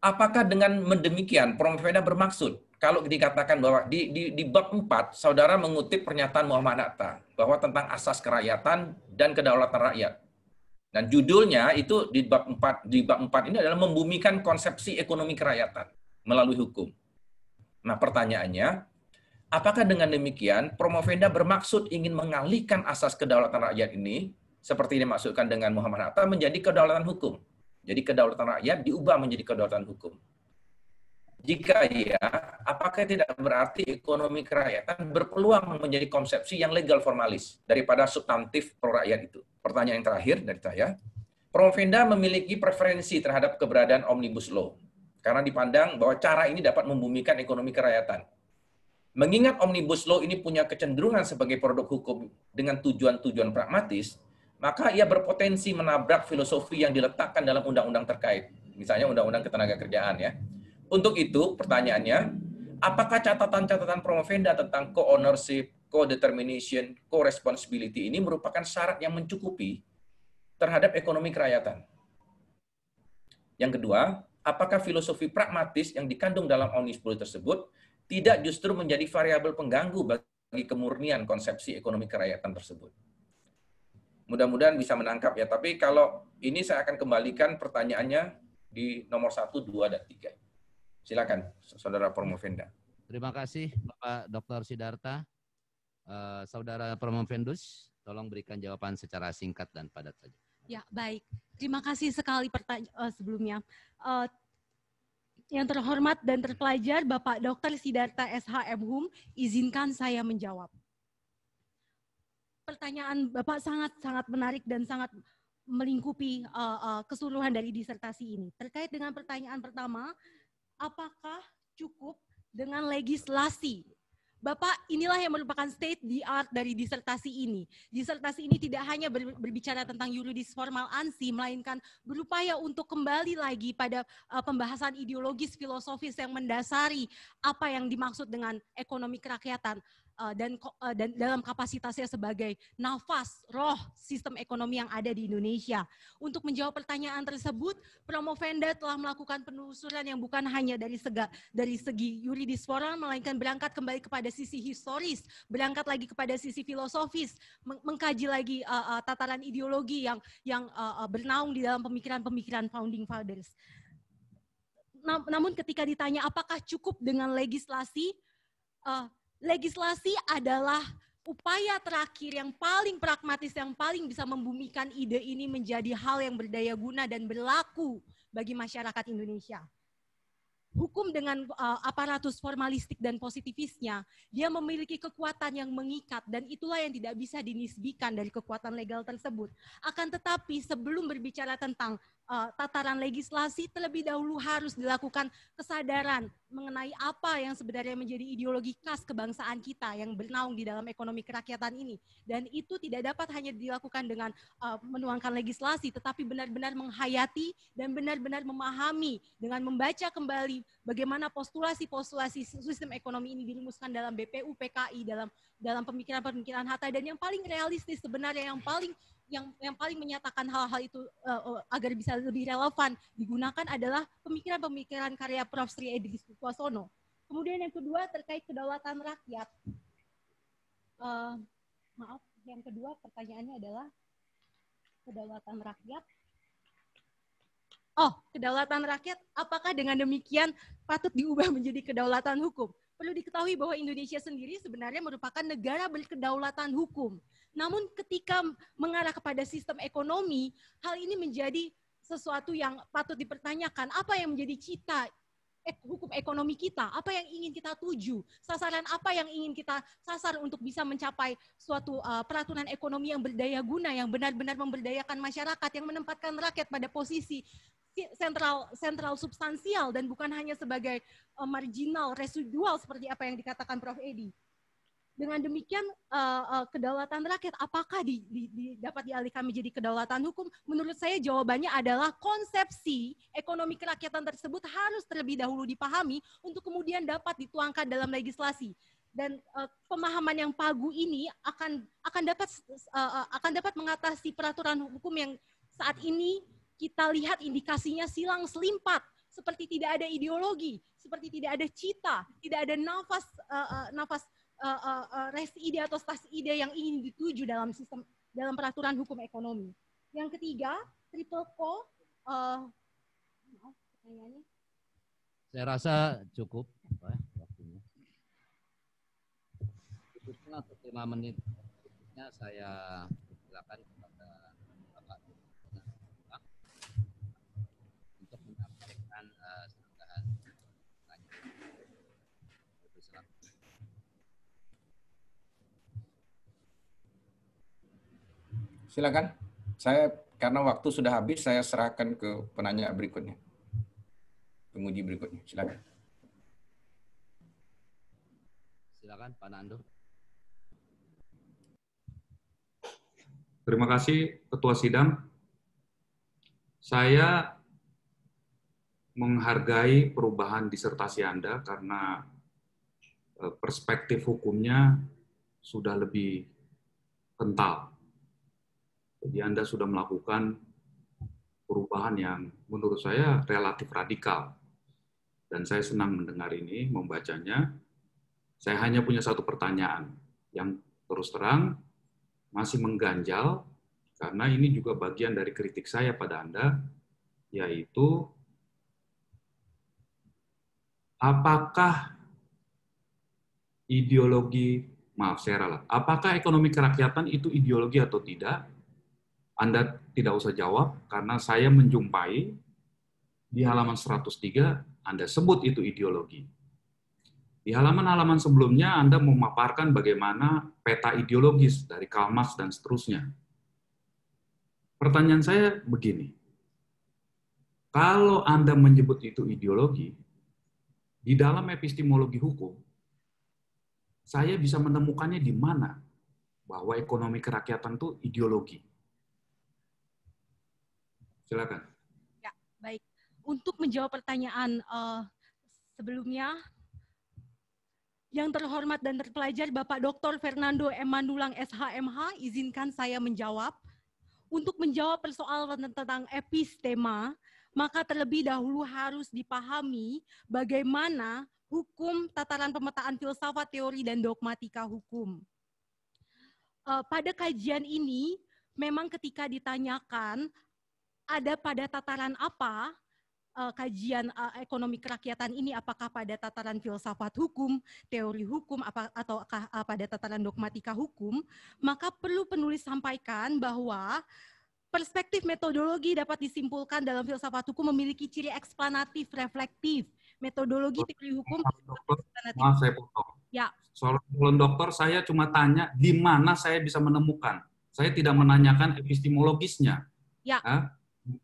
apakah dengan demikian Promovenda bermaksud, kalau dikatakan bahwa di bab 4, Saudara mengutip pernyataan Muhammad Hatta, bahwa tentang asas kerakyatan dan kedaulatan rakyat. Dan judulnya itu di bab 4 ini adalah membumikan konsepsi ekonomi kerakyatan melalui hukum. Nah, pertanyaannya, apakah dengan demikian Promovenda bermaksud ingin mengalihkan asas kedaulatan rakyat ini, seperti dimaksudkan dengan Muhammad Hatta, menjadi kedaulatan hukum? Jadi kedaulatan rakyat diubah menjadi kedaulatan hukum. Jika iya, apakah tidak berarti ekonomi kerakyatan berpeluang menjadi konsepsi yang legal formalis daripada substantif pro rakyat itu? Pertanyaan yang terakhir dari saya, Promovenda memiliki preferensi terhadap keberadaan Omnibus Law, karena dipandang bahwa cara ini dapat membumikan ekonomi kerakyatan. Mengingat Omnibus Law ini punya kecenderungan sebagai produk hukum dengan tujuan-tujuan pragmatis, maka ia berpotensi menabrak filosofi yang diletakkan dalam undang-undang terkait, misalnya undang-undang ketenagakerjaan ya. Untuk itu, pertanyaannya, apakah catatan-catatan Promovenda tentang co-ownership, co-determination, co-responsibility ini merupakan syarat yang mencukupi terhadap ekonomi kerakyatan? Yang kedua, apakah filosofi pragmatis yang dikandung dalam Omnibus Law tersebut tidak justru menjadi variabel pengganggu bagi kemurnian konsepsi ekonomi kerakyatan tersebut? Mudah-mudahan bisa menangkap ya, tapi kalau ini saya akan kembalikan pertanyaannya di nomor 1, 2, dan 3. Silakan, Saudara Promovenda. Terima kasih, Bapak Dr. Sidarta. Saudara Promovendus, tolong berikan jawaban secara singkat dan padat saja. Ya, baik. Terima kasih sekali sebelumnya. Yang terhormat dan terpelajar Bapak Dr. Sidarta SH.M.Hum, izinkan saya menjawab. Pertanyaan Bapak sangat menarik dan sangat melingkupi keseluruhan dari disertasi ini. Terkait dengan pertanyaan pertama, apakah cukup dengan legislasi? Bapak, inilah yang merupakan state the art dari disertasi ini. Disertasi ini tidak hanya berbicara tentang yuridis formal ANSI, melainkan berupaya untuk kembali lagi pada pembahasan ideologis filosofis yang mendasari apa yang dimaksud dengan ekonomi kerakyatan. dan dalam kapasitasnya sebagai nafas roh sistem ekonomi yang ada di Indonesia. Untuk menjawab pertanyaan tersebut, Promovenda telah melakukan penelusuran yang bukan hanya dari segi yuridis formal, melainkan berangkat kembali kepada sisi historis, berangkat lagi kepada sisi filosofis, mengkaji lagi tataran ideologi yang bernaung di dalam pemikiran-pemikiran founding fathers. Namun ketika ditanya apakah cukup dengan legislasi, legislasi adalah upaya terakhir yang paling pragmatis, yang paling bisa membumikan ide ini menjadi hal yang berdaya guna dan berlaku bagi masyarakat Indonesia. Hukum dengan aparatus formalistik dan positivisnya, dia memiliki kekuatan yang mengikat, dan itulah yang tidak bisa dinisbikan dari kekuatan legal tersebut. Akan tetapi sebelum berbicara tentang tataran legislasi, terlebih dahulu harus dilakukan kesadaran mengenai apa yang sebenarnya menjadi ideologi khas kebangsaan kita yang bernaung di dalam ekonomi kerakyatan ini. Dan itu tidak dapat hanya dilakukan dengan menuangkan legislasi, tetapi benar-benar menghayati dan benar-benar memahami dengan membaca kembali bagaimana postulasi-postulasi sistem ekonomi ini dirumuskan dalam BPU, PKI, dalam pemikiran-pemikiran Hatta, dan yang paling realistis sebenarnya, yang paling menyatakan hal-hal itu agar bisa lebih relevan digunakan adalah pemikiran-pemikiran karya Prof. Sri Edi Sukosono. Kemudian yang kedua terkait kedaulatan rakyat. Maaf, yang kedua pertanyaannya adalah kedaulatan rakyat. Oh, kedaulatan rakyat, apakah dengan demikian patut diubah menjadi kedaulatan hukum? Perlu diketahui bahwa Indonesia sendiri sebenarnya merupakan negara berkedaulatan hukum. Namun ketika mengarah kepada sistem ekonomi, hal ini menjadi sesuatu yang patut dipertanyakan. Apa yang menjadi cita hukum ekonomi kita? Apa yang ingin kita tuju? Sasaran apa yang ingin kita sasar untuk bisa mencapai suatu peraturan ekonomi yang berdaya guna, yang benar-benar memberdayakan masyarakat, yang menempatkan rakyat pada posisi sentral substansial dan bukan hanya sebagai marginal, residual seperti apa yang dikatakan Prof. Edi. Dengan demikian, kedaulatan rakyat apakah dapat dialihkan menjadi kedaulatan hukum? Menurut saya jawabannya adalah konsepsi ekonomi kerakyatan tersebut harus terlebih dahulu dipahami untuk kemudian dapat dituangkan dalam legislasi. Dan pemahaman yang pagu ini akan dapat mengatasi peraturan hukum yang saat ini kita lihat indikasinya silang selimpat, seperti tidak ada ideologi, seperti tidak ada cita, tidak ada nafas res ide atau stas ide yang ingin dituju dalam peraturan hukum ekonomi. Yang ketiga, triple co. Maaf, pertanyaannya. Saya rasa cukup waktunya. Cukupnya untuk 5 menit. Berikutnya saya silakan kepada Bapak untuk menyampaikan sanggahan. Silakan. Karena waktu sudah habis, saya serahkan ke penanya berikutnya. Penguji berikutnya. Silakan. Silakan Pak Nando. Terima kasih Ketua Sidang. Saya menghargai perubahan disertasi Anda karena perspektif hukumnya sudah lebih kental. Jadi Anda sudah melakukan perubahan yang menurut saya relatif radikal. Dan saya senang mendengar ini, membacanya. Saya hanya punya satu pertanyaan yang terus terang masih mengganjal, karena ini juga bagian dari kritik saya pada Anda, yaitu apakah apakah ekonomi kerakyatan itu ideologi atau tidak? Anda tidak usah jawab, karena saya menjumpai di halaman 103, Anda sebut itu ideologi. Di halaman-halaman sebelumnya, Anda memaparkan bagaimana peta ideologis dari Karl Marx dan seterusnya. Pertanyaan saya begini, kalau Anda menyebut itu ideologi, di dalam epistemologi hukum, saya bisa menemukannya di mana bahwa ekonomi kerakyatan itu ideologi. Silakan. Ya, baik. Untuk menjawab pertanyaan sebelumnya, Yang terhormat dan terpelajar Bapak Dr. Fernando M. Manulang SHMH, izinkan saya menjawab. Untuk menjawab persoalan tentang epistema, maka terlebih dahulu harus dipahami bagaimana hukum tataran pemetaan filsafat, teori, dan dogmatika hukum. Pada kajian ini, memang ketika ditanyakan ada pada tataran apa kajian ekonomi kerakyatan ini, apakah pada tataran filsafat hukum, teori hukum, ataukah pada tataran dogmatika hukum, maka perlu penulis sampaikan bahwa perspektif metodologi dapat disimpulkan dalam filsafat hukum memiliki ciri eksplanatif, reflektif. Metodologi teori hukum eksplanatif. Maaf, saya potong. Ya. Soal dokter, saya cuma tanya di mana saya bisa menemukan. Saya tidak menanyakan epistemologisnya. Ya.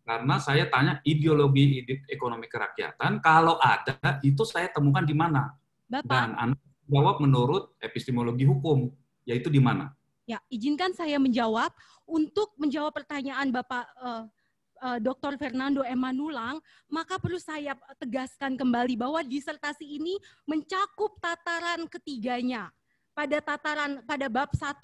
Karena saya tanya ideologi ekonomi kerakyatan, kalau ada, itu saya temukan di mana. Bapak. Dan Anda jawab menurut epistemologi hukum, yaitu di mana. Ya, izinkan saya menjawab. Untuk menjawab pertanyaan Bapak Dr. Fernando M. Manulang, maka perlu saya tegaskan kembali bahwa disertasi ini mencakup tataran ketiganya. Pada bab 1,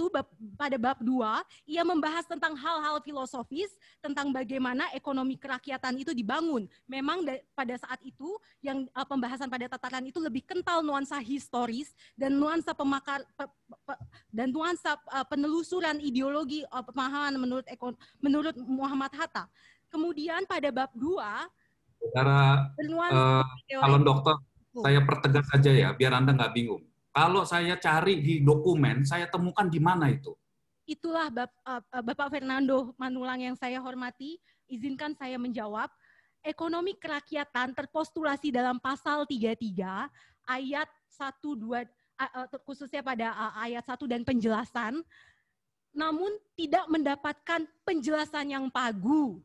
pada bab 2, ia membahas tentang hal-hal filosofis, tentang bagaimana ekonomi kerakyatan itu dibangun. Memang pada saat itu, yang pembahasan pada tataran itu lebih kental nuansa historis dan nuansa penelusuran ideologi pemahaman menurut Muhammad Hatta. Kemudian pada bab 2, calon dokter, saya pertegas saja ya, biar Anda nggak bingung. Kalau saya cari di dokumen, saya temukan di mana itu? Itulah Bapak Fernando Manulang yang saya hormati, izinkan saya menjawab. Ekonomi kerakyatan terpostulasi dalam pasal 33 ayat 1, 2, khususnya pada ayat 1 dan penjelasan, namun tidak mendapatkan penjelasan yang pagu.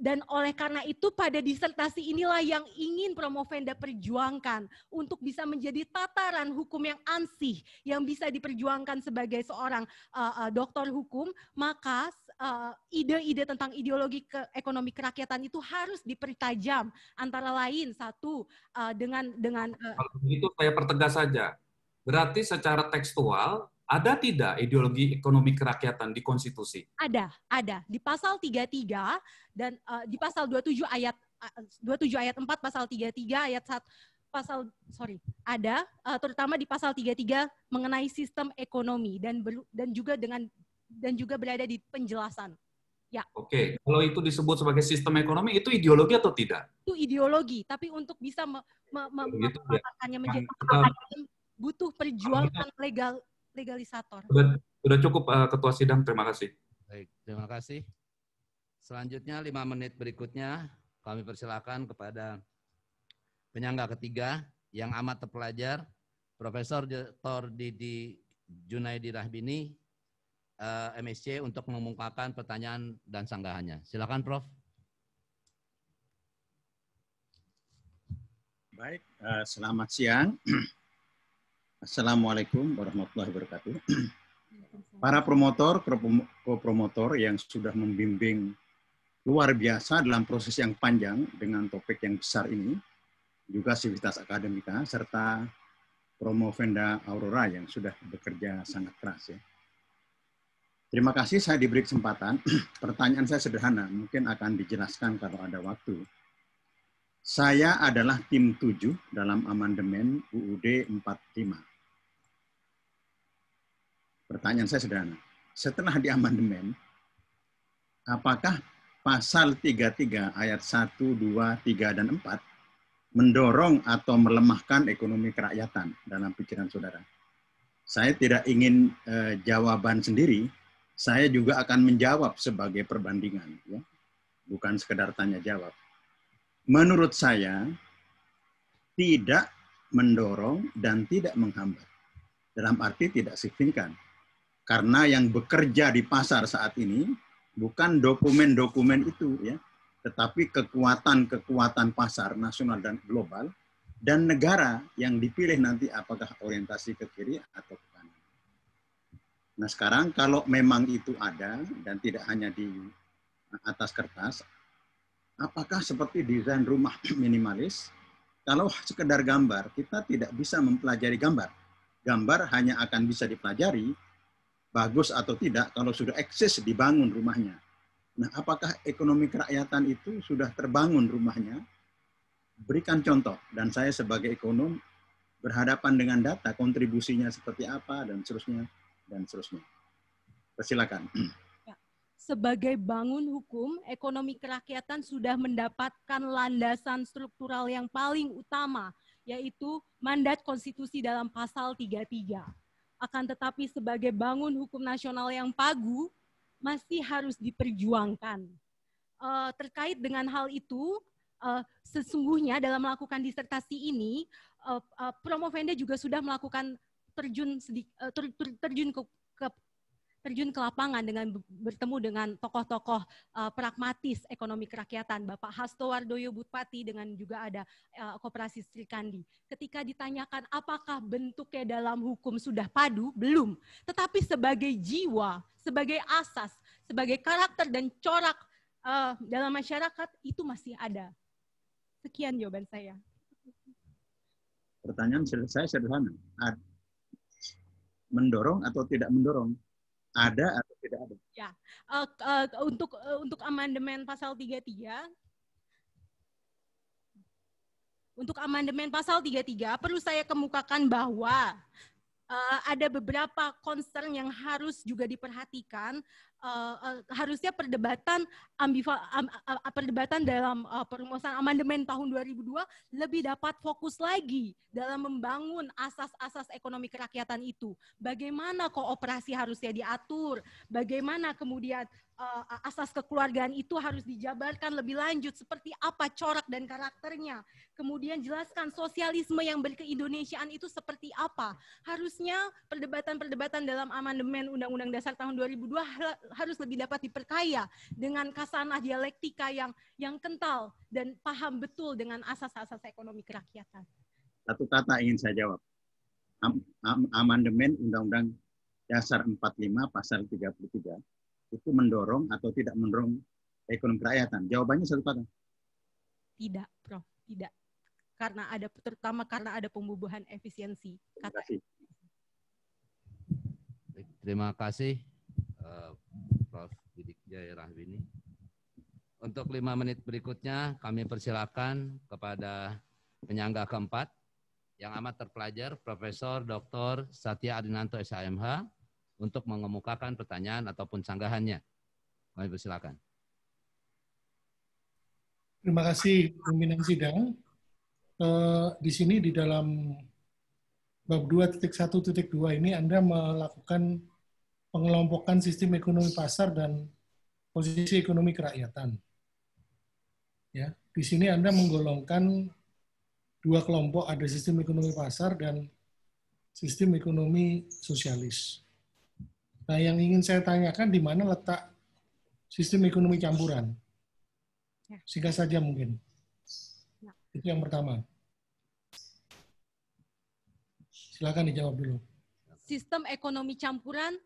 Dan oleh karena itu pada disertasi inilah yang ingin Promovenda perjuangkan untuk bisa menjadi tataran hukum yang ansih, yang bisa diperjuangkan sebagai seorang doktor hukum, maka ide-ide tentang ideologi ekonomi kerakyatan itu harus dipertajam. Antara lain satu, dengan kalau begitu saya pertegas saja. Berarti secara tekstual, ada tidak ideologi ekonomi kerakyatan di konstitusi? Ada. Di pasal 33 dan di pasal 27 ayat 4, pasal 33 ayat 1, ada terutama di pasal 33 mengenai sistem ekonomi dan juga berada di penjelasan. Ya. Oke, kalau itu disebut sebagai sistem ekonomi, itu ideologi atau tidak? Itu ideologi, tapi untuk bisa memaparkannya menjadi butuh perjuangan legalisator. Sudah cukup Ketua Sidang, terima kasih. Baik, terima kasih. Selanjutnya 5 menit berikutnya kami persilakan kepada penyangga ketiga yang amat terpelajar, Profesor Dr. Didi Junaidi Rahbini, MSc, untuk mengungkapkan pertanyaan dan sanggahannya. Silakan, Prof. Baik, selamat siang. Assalamualaikum warahmatullahi wabarakatuh. Para promotor, kopromotor yang sudah membimbing luar biasa dalam proses yang panjang dengan topik yang besar ini, juga Sivitas Akademika, serta Promovenda Aurora yang sudah bekerja sangat keras. Ya. Terima kasih saya diberi kesempatan. Pertanyaan saya sederhana, mungkin akan dijelaskan kalau ada waktu. Saya adalah tim 7 dalam amandemen UUD 45. Pertanyaan saya sederhana. Setelah diamandemen, apakah pasal 33 ayat 1, 2, 3, dan 4 mendorong atau melemahkan ekonomi kerakyatan dalam pikiran saudara? Saya tidak ingin jawaban sendiri, saya juga akan menjawab sebagai perbandingan. Ya. Bukan sekedar tanya jawab. Menurut saya, tidak mendorong dan tidak menghambat. Dalam arti tidak signifikan. Karena yang bekerja di pasar saat ini bukan dokumen-dokumen itu, ya, tetapi kekuatan-kekuatan pasar nasional dan global, dan negara yang dipilih nanti apakah orientasi ke kiri atau ke kanan. Nah sekarang kalau memang itu ada dan tidak hanya di atas kertas, apakah seperti desain rumah minimalis, kalau sekedar gambar, kita tidak bisa mempelajari gambar. gambar hanya akan bisa dipelajari bagus atau tidak kalau sudah eksis dibangun rumahnya. Nah, apakah ekonomi kerakyatan itu sudah terbangun rumahnya? Berikan contoh, dan saya sebagai ekonom berhadapan dengan data, kontribusinya seperti apa, dan seterusnya, dan seterusnya. Persilakan. Sebagai bangun hukum, ekonomi kerakyatan sudah mendapatkan landasan struktural yang paling utama, yaitu mandat konstitusi dalam pasal 33. Akan tetapi sebagai bangun hukum nasional yang pagu, masih harus diperjuangkan. Terkait dengan hal itu, sesungguhnya dalam melakukan disertasi ini, Promovenda juga sudah melakukan terjun ke lapangan dengan bertemu dengan tokoh-tokoh pragmatis ekonomi kerakyatan, Bapak Hasto Wardoyo Butpati dengan juga ada Koperasi Sri Kandi. Ketika ditanyakan apakah bentuknya dalam hukum sudah padu, belum. Tetapi sebagai jiwa, sebagai asas, sebagai karakter dan corak dalam masyarakat itu masih ada. Sekian jawaban saya. Pertanyaan saya sederhana. Mendorong atau tidak mendorong? Ada atau tidak ada? Ya, untuk amandemen pasal 33, untuk amandemen pasal 33 perlu saya kemukakan bahwa ada beberapa concern yang harus juga diperhatikan. Harusnya perdebatan dalam perumusan amandemen tahun 2002 lebih dapat fokus lagi dalam membangun asas-asas ekonomi kerakyatan itu. Bagaimana kooperasi harusnya diatur, bagaimana kemudian asas kekeluargaan itu harus dijabarkan lebih lanjut, seperti apa corak dan karakternya. Kemudian jelaskan sosialisme yang berkeindonesiaan itu seperti apa. Harusnya perdebatan-perdebatan dalam amandemen Undang-Undang Dasar tahun 2002 harus lebih dapat diperkaya dengan kasanah dialektika yang kental dan paham betul dengan asas-asas ekonomi kerakyatan. Satu kata ingin saya jawab. Amandemen Undang-Undang Dasar 45 pasal 33 itu mendorong atau tidak mendorong ekonomi kerakyatan? Jawabannya satu kata. Tidak, Prof. Tidak. Terutama karena ada pembubuhan efisiensi. Terima kasih, Prof. Didik Jaya Rahwini. Untuk 5 menit berikutnya, kami persilakan kepada penyangga keempat yang amat terpelajar, Profesor Dr. Satya Adinanto SHMH, untuk mengemukakan pertanyaan ataupun sanggahannya. Kami persilakan. Terima kasih pimpinan sidang. Di sini di dalam bab 2.1.2 ini Anda melakukan pengelompokan sistem ekonomi pasar dan posisi ekonomi kerakyatan. Ya, di sini Anda menggolongkan 2 kelompok, ada sistem ekonomi pasar dan sistem ekonomi sosialis. Nah, yang ingin saya tanyakan di mana letak sistem ekonomi campuran? Singkat saja mungkin. Itu yang pertama. Silakan dijawab dulu. Sistem ekonomi campuran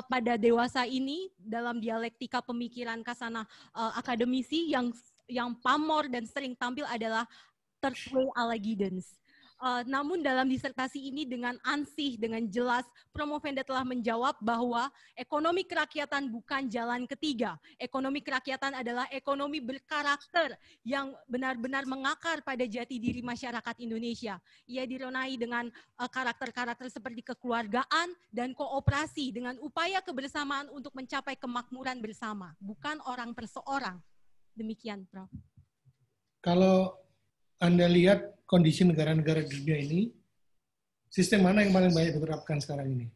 pada dewasa ini dalam dialektika pemikiran kasanah akademisi yang pamor dan sering tampil adalah third way allegiance. Namun dalam disertasi ini dengan ansih, dengan jelas, Promovenda telah menjawab bahwa ekonomi kerakyatan bukan jalan ketiga. Ekonomi kerakyatan adalah ekonomi berkarakter yang benar-benar mengakar pada jati diri masyarakat Indonesia. Ia dironai dengan karakter-karakter seperti kekeluargaan dan kooperasi dengan upaya kebersamaan untuk mencapai kemakmuran bersama, bukan orang per seorang. Demikian, Prof. Kalau Anda lihat kondisi negara-negara di dunia ini, sistem mana yang paling banyak diterapkan sekarang ini?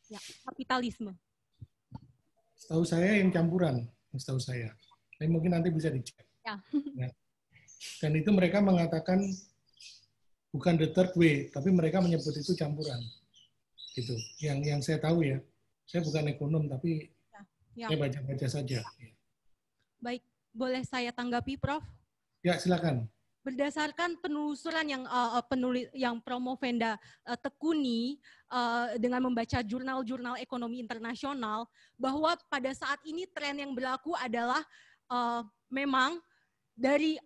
Ya, kapitalisme. Setahu saya yang campuran, setahu saya. Tapi mungkin nanti bisa dicek. Ya. Ya. Dan itu mereka mengatakan bukan the third way, tapi mereka menyebut itu campuran. Gitu. Yang saya tahu ya. Saya bukan ekonom, tapi saya baca-baca saja. Baik, boleh saya tanggapi, Prof? Ya, silakan. Berdasarkan penelusuran yang Promovenda tekuni dengan membaca jurnal-jurnal ekonomi internasional, bahwa pada saat ini tren yang berlaku adalah memang dari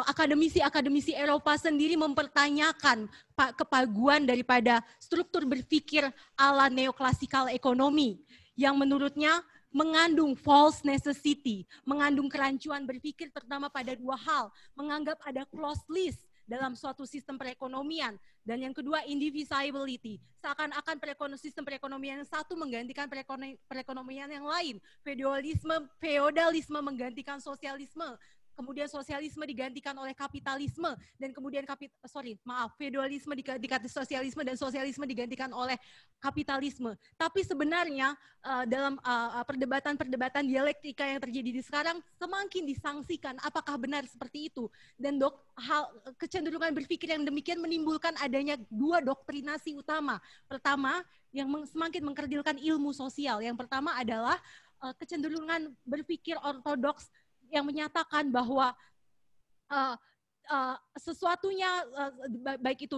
akademisi-akademisi Eropa sendiri mempertanyakan kepaguan daripada struktur berpikir ala neoklasikal ekonomi yang menurutnya mengandung false necessity, mengandung kerancuan berpikir terutama pada dua hal, menganggap ada closed list dalam suatu sistem perekonomian, dan yang kedua indivisibility, seakan-akan sistem perekonomian yang satu menggantikan perekonomian yang lain, feodalisme menggantikan sosialisme, kemudian sosialisme digantikan oleh kapitalisme, dan kemudian feodalisme digantikan sosialisme, dan sosialisme digantikan oleh kapitalisme. Tapi sebenarnya dalam perdebatan dialektika yang terjadi di sekarang semakin disangsikan apakah benar seperti itu. Dan kecenderungan berpikir yang demikian menimbulkan adanya dua doktrinasi utama. Pertama, yang semakin mengkerdilkan ilmu sosial. Yang pertama adalah kecenderungan berpikir ortodoks yang menyatakan bahwa sesuatunya baik itu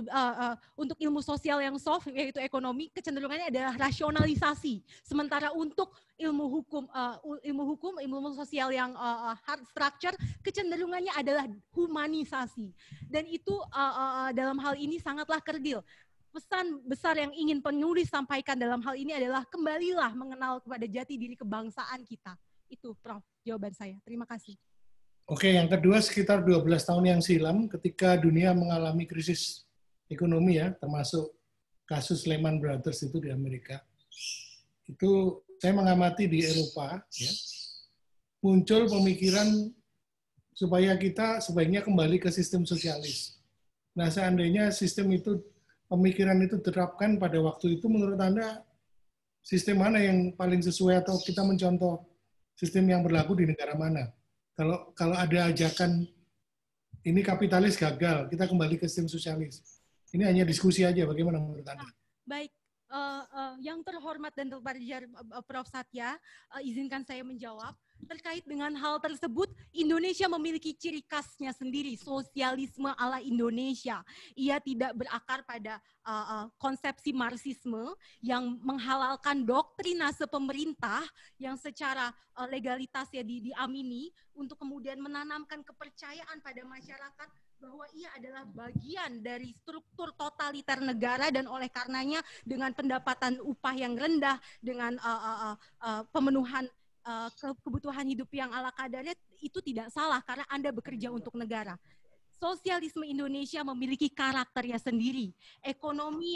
untuk ilmu sosial yang soft yaitu ekonomi, kecenderungannya adalah rasionalisasi, sementara untuk ilmu hukum sosial yang hard structure kecenderungannya adalah humanisasi, dan itu dalam hal ini sangatlah kerdil. Pesan besar yang ingin penulis sampaikan dalam hal ini adalah kembalilah mengenal kepada jati diri kebangsaan kita. Itu Prof, jawaban saya. Terima kasih. Oke, yang kedua sekitar 12 tahun yang silam ketika dunia mengalami krisis ekonomi ya, termasuk kasus Lehman Brothers itu di Amerika. Itu saya mengamati di Eropa ya, muncul pemikiran supaya kita sebaiknya kembali ke sistem sosialis. Nah, seandainya pemikiran itu diterapkan pada waktu itu, menurut Anda sistem mana yang paling sesuai atau kita mencontoh sistem yang berlaku di negara mana? Kalau ada ajakan ini kapitalis gagal, kita kembali ke sistem sosialis. Ini hanya diskusi aja, bagaimana menurut Anda? Baik, yang terhormat dan terpelajar Prof. Satya, izinkan saya menjawab. Terkait dengan hal tersebut, Indonesia memiliki ciri khasnya sendiri, sosialisme ala Indonesia. Ia tidak berakar pada konsepsi Marxisme yang menghalalkan doktrinase pemerintah yang secara legalitasnya diamini untuk kemudian menanamkan kepercayaan pada masyarakat bahwa ia adalah bagian dari struktur totaliter negara, dan oleh karenanya dengan pendapatan upah yang rendah, dengan pemenuhan kebutuhan hidup yang ala kadarnya, itu tidak salah karena Anda bekerja untuk negara. Sosialisme Indonesia memiliki karakternya sendiri. Ekonomi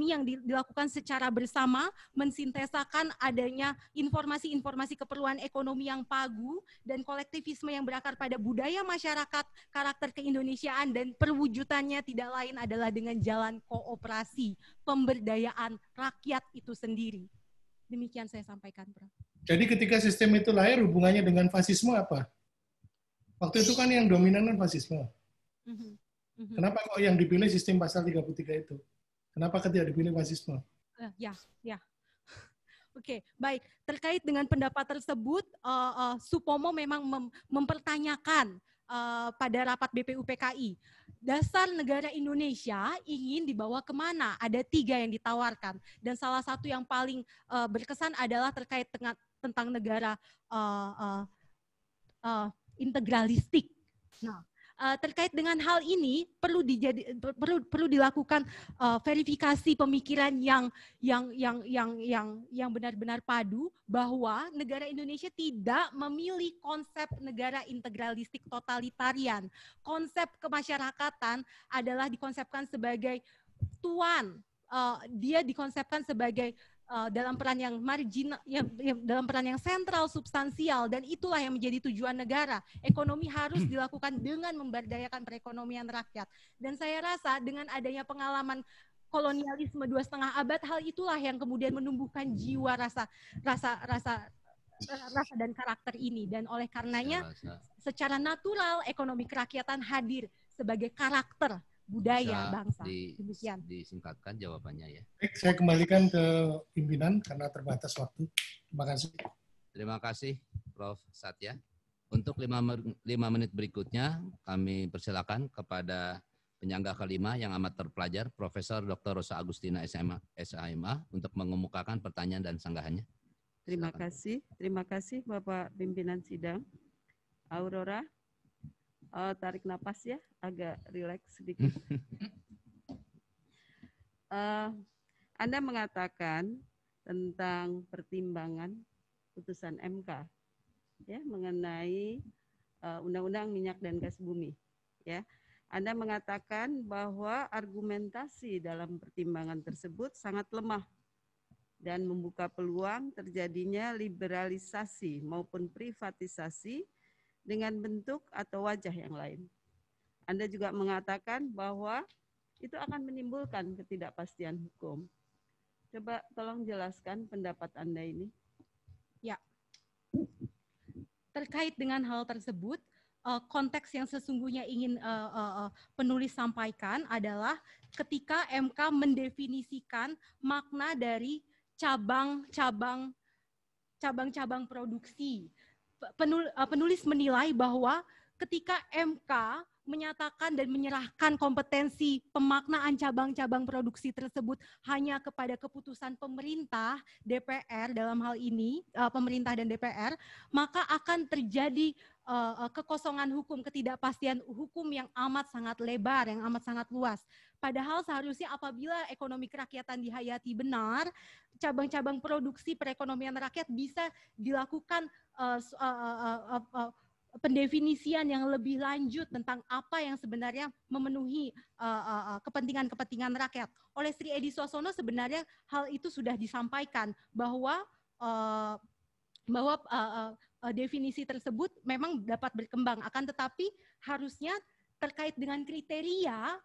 yang dilakukan secara bersama, mensintesakan adanya informasi-informasi keperluan ekonomi yang pagu, dan kolektivisme yang berakar pada budaya masyarakat, karakter keindonesiaan, dan perwujudannya tidak lain adalah dengan jalan kooperasi, pemberdayaan rakyat itu sendiri. Demikian saya sampaikan, Prof. Jadi ketika sistem itu lahir, hubungannya dengan fasisme apa? Waktu itu kan yang dominan kan fasisme. Kenapa kok yang dipilih sistem pasal 33 itu? Kenapa tidak dipilih fasisme? Ya. Oke, baik. Terkait dengan pendapat tersebut, Supomo memang mempertanyakan pada rapat BPUPKI. Dasar negara Indonesia ingin dibawa kemana? Ada 3 yang ditawarkan. Dan salah satu yang paling berkesan adalah terkait tentang negara integralistik. Nah, terkait dengan hal ini perlu dilakukan verifikasi pemikiran yang benar-benar padu, bahwa negara Indonesia tidak memilih konsep negara integralistik totalitarian. Konsep kemasyarakatan adalah dikonsepkan sebagai tuan, dia dikonsepkan sebagai dalam peran yang marginal, dalam peran yang sentral, substansial, dan itulah yang menjadi tujuan negara. Ekonomi harus dilakukan dengan memberdayakan perekonomian rakyat. Dan saya rasa dengan adanya pengalaman kolonialisme 2,5 abad, hal itulah yang kemudian menumbuhkan jiwa rasa dan karakter ini. Dan oleh karenanya, secara natural ekonomi kerakyatan hadir sebagai karakter budaya bangsa. Demikian. Disingkatkan jawabannya ya. Baik, saya kembalikan ke pimpinan karena terbatas waktu. Terima kasih. Terima kasih Prof. Satya. Untuk 5 menit berikutnya kami persilakan kepada penyangga kelima yang amat terpelajar, Profesor Dr. Rosa Agustina SHMA untuk mengemukakan pertanyaan dan sanggahannya. Terima kasih Bapak pimpinan sidang. Aurora, tarik napas ya, agak rileks sedikit. Anda mengatakan tentang pertimbangan putusan MK ya mengenai Undang-Undang Minyak dan Gas Bumi ya. Anda mengatakan bahwa argumentasi dalam pertimbangan tersebut sangat lemah dan membuka peluang terjadinya liberalisasi maupun privatisasi dengan bentuk atau wajah yang lain. Anda juga mengatakan bahwa itu akan menimbulkan ketidakpastian hukum. Coba tolong jelaskan pendapat Anda ini. Ya. Terkait dengan hal tersebut, konteks yang sesungguhnya ingin penulis sampaikan adalah ketika MK mendefinisikan makna dari cabang-cabang produksi. Penulis menilai bahwa ketika MK menyatakan dan menyerahkan kompetensi pemaknaan cabang-cabang produksi tersebut hanya kepada keputusan pemerintah, DPR dalam hal ini, pemerintah dan DPR, maka akan terjadi kekosongan hukum, ketidakpastian hukum yang amat sangat lebar, yang amat sangat luas. Padahal seharusnya apabila ekonomi kerakyatan dihayati benar, cabang-cabang produksi perekonomian rakyat bisa dilakukan pendefinisian yang lebih lanjut tentang apa yang sebenarnya memenuhi kepentingan-kepentingan rakyat. Oleh Sri Edi Suarsono sebenarnya hal itu sudah disampaikan bahwa definisi tersebut memang dapat berkembang, akan tetapi harusnya terkait dengan kriteria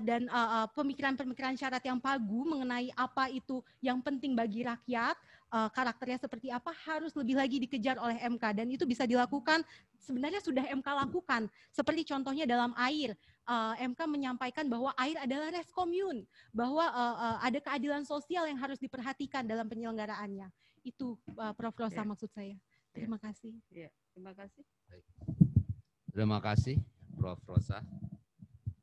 dan pemikiran-pemikiran syarat yang pagu mengenai apa itu yang penting bagi rakyat, karakternya seperti apa, harus lebih lagi dikejar oleh MK, dan itu bisa dilakukan, sebenarnya sudah MK lakukan, seperti contohnya dalam air. MK menyampaikan bahwa air adalah res commune, bahwa ada keadilan sosial yang harus diperhatikan dalam penyelenggaraannya. Itu Prof. Rosa maksud saya. Terima kasih. Ya, terima kasih. Baik. Terima kasih Prof. Rosa.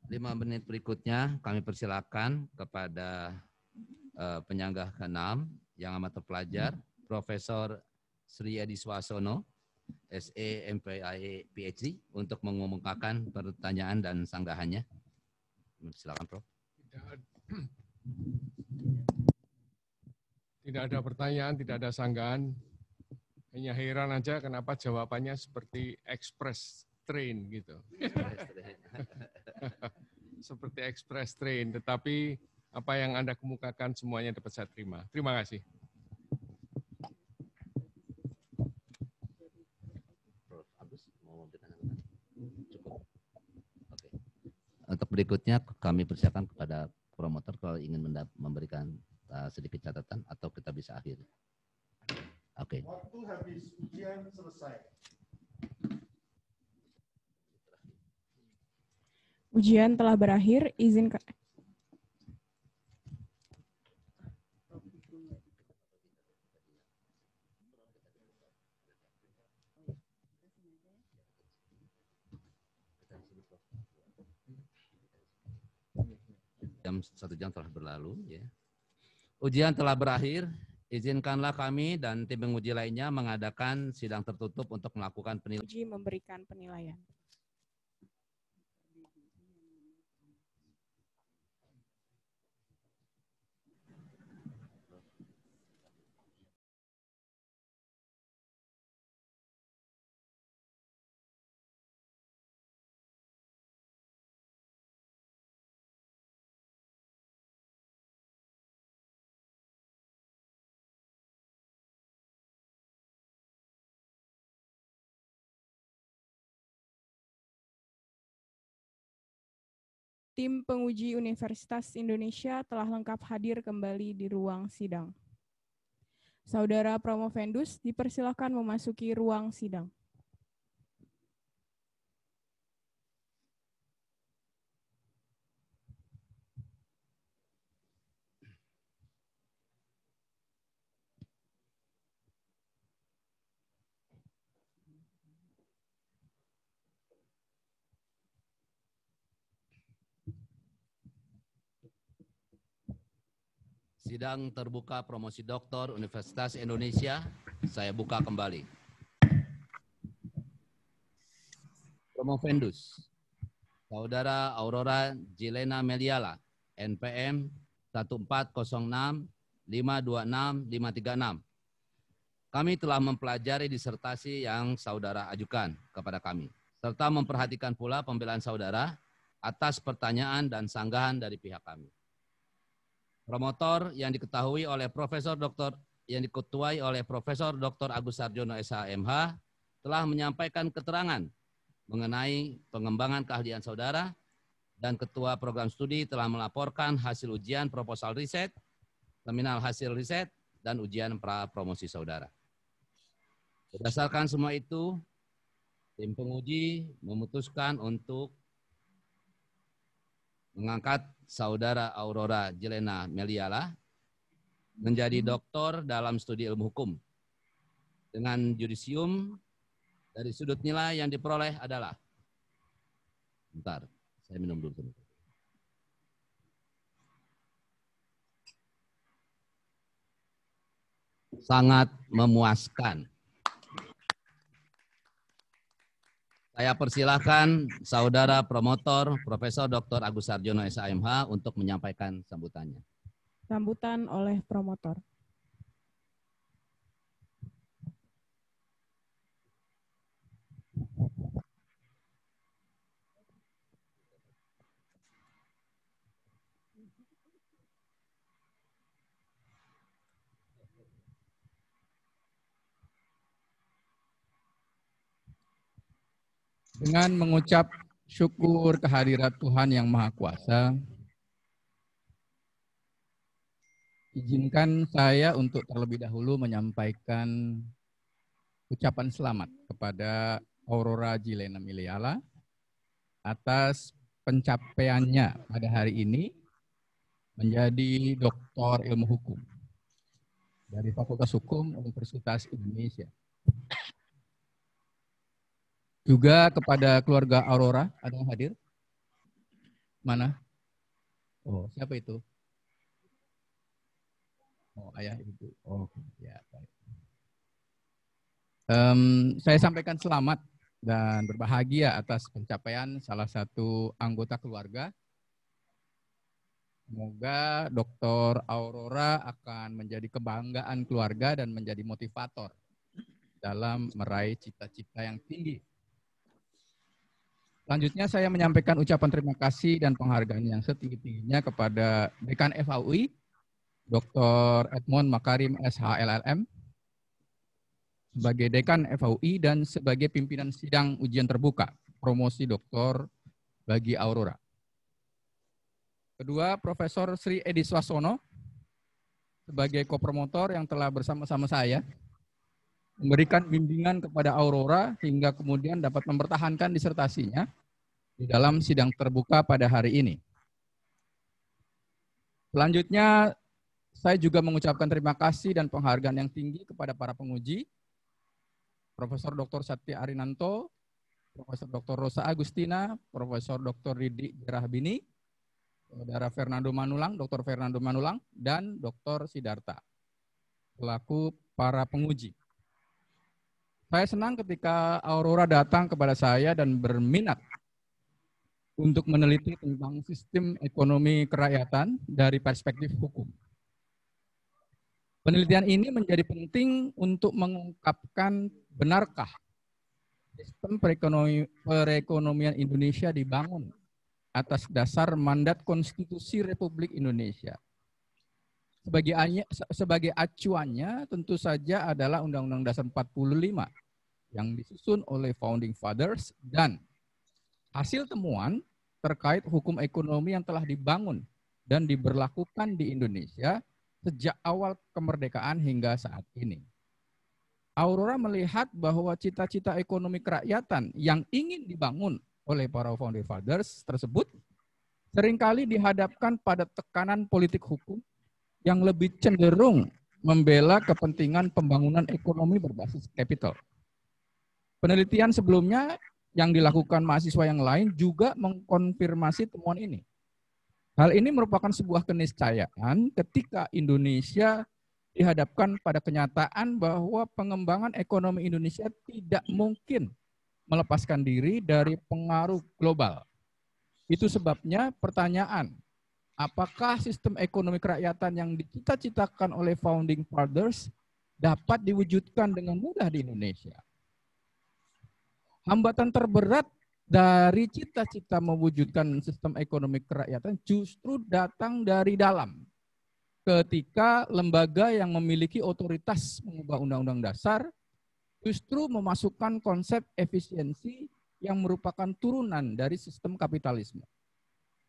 5 menit berikutnya kami persilakan kepada penyanggah ke-6 yang amat terpelajar, Profesor Sri Edi Suarsono, SE, MPIA, PhD, untuk mengumumkakan pertanyaan dan sanggahannya. Silakan, Prof. Tidak ada pertanyaan, tidak ada sanggahan. Hanya heran aja kenapa jawabannya seperti express train gitu. Seperti express train, tetapi apa yang Anda kemukakan semuanya dapat saya terima. Terima kasih. Prof. Agus mau bertanya? Cukup. Oke. Untuk berikutnya kami persilakan kepada promotor kalau ingin memberikan sedikit catatan atau kita bisa akhiri. Oke. Waktu habis, ujian selesai. Ujian telah berakhir, izinkan. Satu jam telah berlalu. Ya. Ujian telah berakhir. Izinkanlah kami dan tim penguji lainnya mengadakan sidang tertutup untuk melakukan penilaian. Uji memberikan penilaian. Tim penguji Universitas Indonesia telah lengkap hadir kembali di ruang sidang. Saudara Promovendus dipersilakan memasuki ruang sidang. Sidang terbuka promosi doktor Universitas Indonesia, saya buka kembali. Promovendus, Saudara Aurora Jilena Meliala, NPM 14065265336. Kami telah mempelajari disertasi yang saudara ajukan kepada kami, serta memperhatikan pula pembelaan saudara atas pertanyaan dan sanggahan dari pihak kami. Promotor yang diketuai oleh Profesor Dr. Agus Sarjono SHMH telah menyampaikan keterangan mengenai pengembangan keahlian saudara, dan Ketua Program Studi telah melaporkan hasil ujian proposal riset, terminal hasil riset, dan ujian pra-promosi saudara. Berdasarkan semua itu, tim penguji memutuskan untuk mengangkat saudara Aurora Jilena Meliala menjadi doktor dalam studi ilmu hukum dengan judisium. Dari sudut nilai yang diperoleh adalah, bentar, saya minum dulu. Sangat memuaskan. Saya persilahkan saudara promotor Profesor Dr. Agus Sarjono SHMH untuk menyampaikan sambutannya. Sambutan oleh promotor. Dengan mengucap syukur kehadirat Tuhan Yang Maha Kuasa, izinkan saya untuk terlebih dahulu menyampaikan ucapan selamat kepada Aurora Jilena Meliala atas pencapaiannya pada hari ini menjadi doktor ilmu hukum dari Fakultas Hukum Universitas Indonesia. Juga kepada keluarga Aurora, ada yang hadir? Mana? Oh, siapa itu? Oh, ayah ibu. Oh, ya, baik. Saya sampaikan selamat dan berbahagia atas pencapaian salah satu anggota keluarga. Semoga Dr. Aurora akan menjadi kebanggaan keluarga dan menjadi motivator dalam meraih cita-cita yang tinggi. Selanjutnya saya menyampaikan ucapan terima kasih dan penghargaan yang setinggi-tingginya kepada Dekan FHUI, Dr. Edmond Makarim SHLLM, sebagai Dekan FHUI dan sebagai pimpinan sidang ujian terbuka promosi doktor bagi Aurora. Kedua, Profesor Sri Edi Swasono, sebagai kopromotor yang telah bersama-sama saya memberikan bimbingan kepada Aurora hingga kemudian dapat mempertahankan disertasinya di dalam sidang terbuka pada hari ini. Selanjutnya, saya juga mengucapkan terima kasih dan penghargaan yang tinggi kepada para penguji, Profesor Dr. Satya Arinanto, Profesor Dr. Rosa Agustina, Profesor Dr. Ridi Jerahbini, Saudara Fernando Manulang, Dr. Fernando Manulang, dan Dr. Sidarta, selaku para penguji. Saya senang ketika Aurora datang kepada saya dan berminat untuk meneliti tentang sistem ekonomi kerakyatan dari perspektif hukum. Penelitian ini menjadi penting untuk mengungkapkan benarkah sistem perekonomian Indonesia dibangun atas dasar mandat Konstitusi Republik Indonesia. Sebagai acuannya tentu saja adalah Undang-Undang Dasar 45 yang disusun oleh Founding Fathers dan hasil temuan terkait hukum ekonomi yang telah dibangun dan diberlakukan di Indonesia sejak awal kemerdekaan hingga saat ini. Aurora melihat bahwa cita-cita ekonomi kerakyatan yang ingin dibangun oleh para Founding Fathers tersebut seringkali dihadapkan pada tekanan politik hukum yang lebih cenderung membela kepentingan pembangunan ekonomi berbasis kapital. Penelitian sebelumnya yang dilakukan mahasiswa yang lain juga mengkonfirmasi temuan ini. Hal ini merupakan sebuah keniscayaan ketika Indonesia dihadapkan pada kenyataan bahwa pengembangan ekonomi Indonesia tidak mungkin melepaskan diri dari pengaruh global. Itu sebabnya pertanyaan, apakah sistem ekonomi kerakyatan yang dicita-citakan oleh Founding Fathers dapat diwujudkan dengan mudah di Indonesia? Hambatan terberat dari cita-cita mewujudkan sistem ekonomi kerakyatan justru datang dari dalam. Ketika lembaga yang memiliki otoritas mengubah Undang-Undang Dasar justru memasukkan konsep efisiensi yang merupakan turunan dari sistem kapitalisme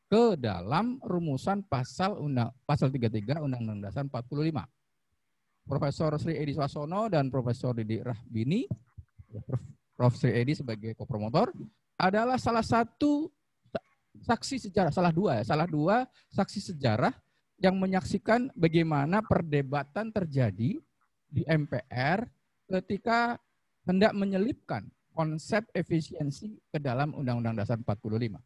ke dalam rumusan pasal 33 Undang-Undang Dasar 45. Profesor Sri Edi Swasono dan Profesor Didi Rahbini, Prof. Sri Edi sebagai kopromotor, adalah salah satu saksi sejarah, salah dua saksi sejarah yang menyaksikan bagaimana perdebatan terjadi di MPR ketika hendak menyelipkan konsep efisiensi ke dalam Undang-Undang Dasar 45.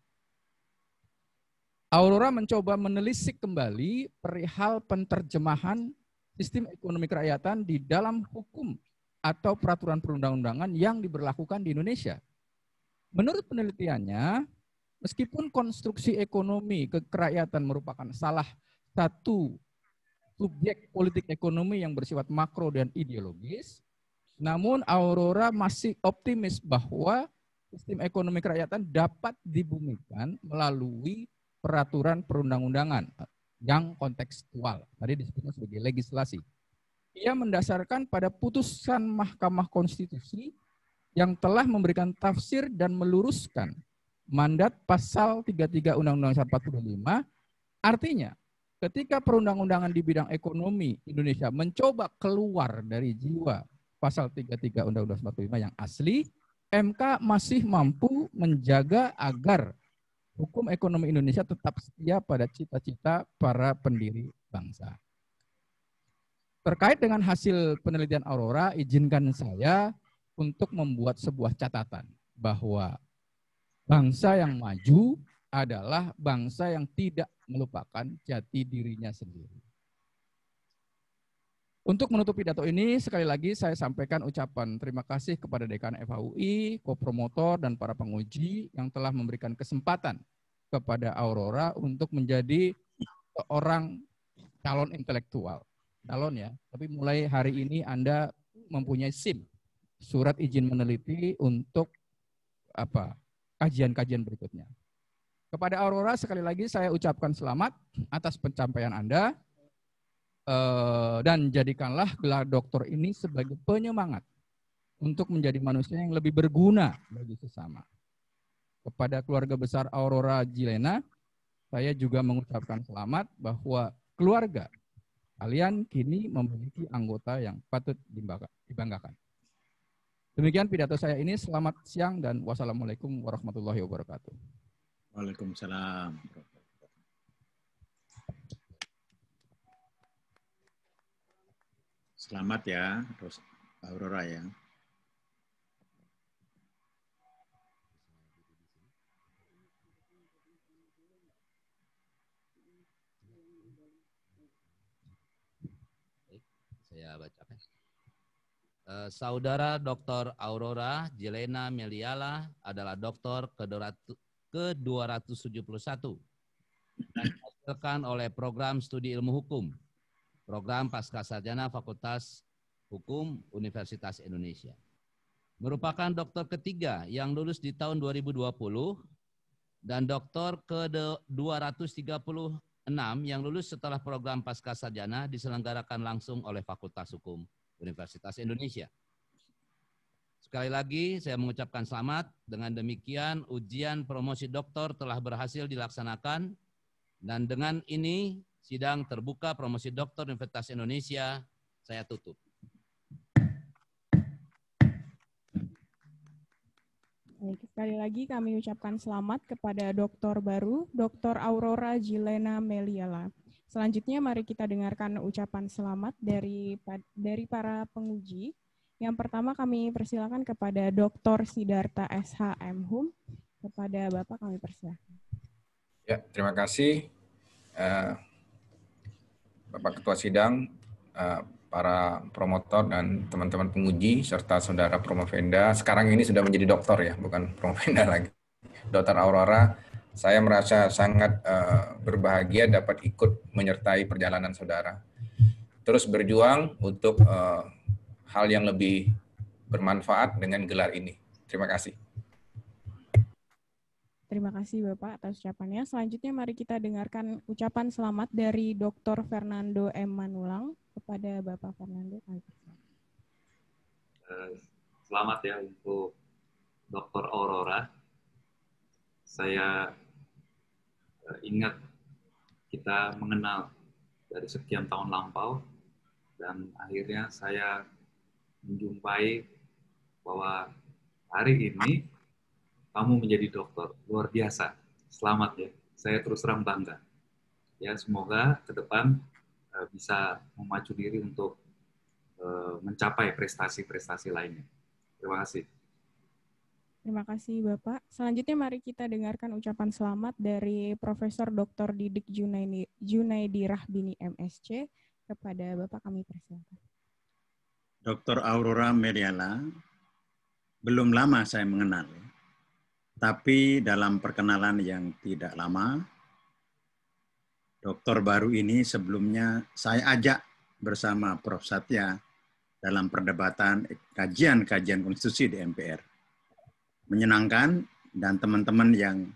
Aurora mencoba menelisik kembali perihal penterjemahan sistem ekonomi kerakyatan di dalam hukum atau peraturan perundang-undangan yang diberlakukan di Indonesia. Menurut penelitiannya, meskipun konstruksi ekonomi kerakyatan merupakan salah satu subjek politik ekonomi yang bersifat makro dan ideologis, namun Aurora masih optimis bahwa sistem ekonomi kerakyatan dapat dibumikan melalui peraturan perundang-undangan yang kontekstual. Tadi disebutnya sebagai legislasi. Ia mendasarkan pada putusan Mahkamah Konstitusi yang telah memberikan tafsir dan meluruskan mandat pasal 33 Undang-Undang 45, artinya ketika perundang-undangan di bidang ekonomi Indonesia mencoba keluar dari jiwa pasal 33 Undang-Undang 45 yang asli, MK masih mampu menjaga agar hukum ekonomi Indonesia tetap setia pada cita-cita para pendiri bangsa. Terkait dengan hasil penelitian Aurora, izinkan saya untuk membuat sebuah catatan bahwa bangsa yang maju adalah bangsa yang tidak melupakan jati dirinya sendiri. Untuk menutup pidato ini, sekali lagi saya sampaikan ucapan terima kasih kepada Dekan FHUI, kopromotor, dan para penguji yang telah memberikan kesempatan kepada Aurora untuk menjadi seorang calon intelektual. Calon ya, tapi mulai hari ini Anda mempunyai SIM, surat izin meneliti untuk kajian-kajian berikutnya. Kepada Aurora sekali lagi saya ucapkan selamat atas pencapaian Anda dan jadikanlah gelar doktor ini sebagai penyemangat untuk menjadi manusia yang lebih berguna bagi sesama. Kepada keluarga besar Aurora Jilena, saya juga mengucapkan selamat bahwa keluarga kalian kini memiliki anggota yang patut dibanggakan. Demikian pidato saya ini. Selamat siang dan wassalamualaikum warahmatullahi wabarakatuh. Waalaikumsalam. Selamat ya, Aurora ya. Saya bacakan. Saudara Dr. Aurora Jilena Meliala adalah doktor ke-271 dan dihasilkan oleh program studi ilmu hukum, program Pascasarjana Fakultas Hukum Universitas Indonesia. Merupakan doktor ketiga yang lulus di tahun 2020 dan doktor ke-236 yang lulus setelah program Pascasarjana diselenggarakan langsung oleh Fakultas Hukum Universitas Indonesia. Sekali lagi saya mengucapkan selamat. Dengan demikian ujian promosi doktor telah berhasil dilaksanakan dan dengan ini sidang terbuka promosi doktor Universitas Indonesia saya tutup. Baik, sekali lagi kami ucapkan selamat kepada doktor baru, Dr. Aurora Jilena Meliala. Selanjutnya mari kita dengarkan ucapan selamat dari para penguji. Yang pertama kami persilakan kepada Dr. Sidarta SHM Hum. Kepada Bapak kami persilakan. Ya, terima kasih Bapak Ketua Sidang, para promotor dan teman-teman penguji, serta saudara Promovenda. Sekarang ini sudah menjadi doktor ya, bukan Promovenda lagi. Dr. Aurora, saya merasa sangat berbahagia dapat ikut menyertai perjalanan saudara. Terus berjuang untuk hal yang lebih bermanfaat dengan gelar ini. Terima kasih. Terima kasih Bapak atas ucapannya. Selanjutnya mari kita dengarkan ucapan selamat dari Dr. Fernando M. Manulang kepada Bapak Fernando. Selamat ya untuk Dr. Aurora. Saya ingat kita mengenal dari sekian tahun lampau dan akhirnya saya menjumpai bahwa hari ini kamu menjadi dokter, luar biasa. Selamat ya, saya terus terang bangga. Ya, semoga ke depan bisa memacu diri untuk mencapai prestasi-prestasi lainnya. Terima kasih. Terima kasih Bapak. Selanjutnya mari kita dengarkan ucapan selamat dari Profesor Dr. Didik Junaidi Rahbini MSc kepada Bapak, kami persilakan. Dr. Aurora Meliala, belum lama saya mengenal. Tapi dalam perkenalan yang tidak lama, dokter baru ini sebelumnya saya ajak bersama Prof. Satya dalam perdebatan kajian-kajian konstitusi di MPR. Menyenangkan dan teman-teman yang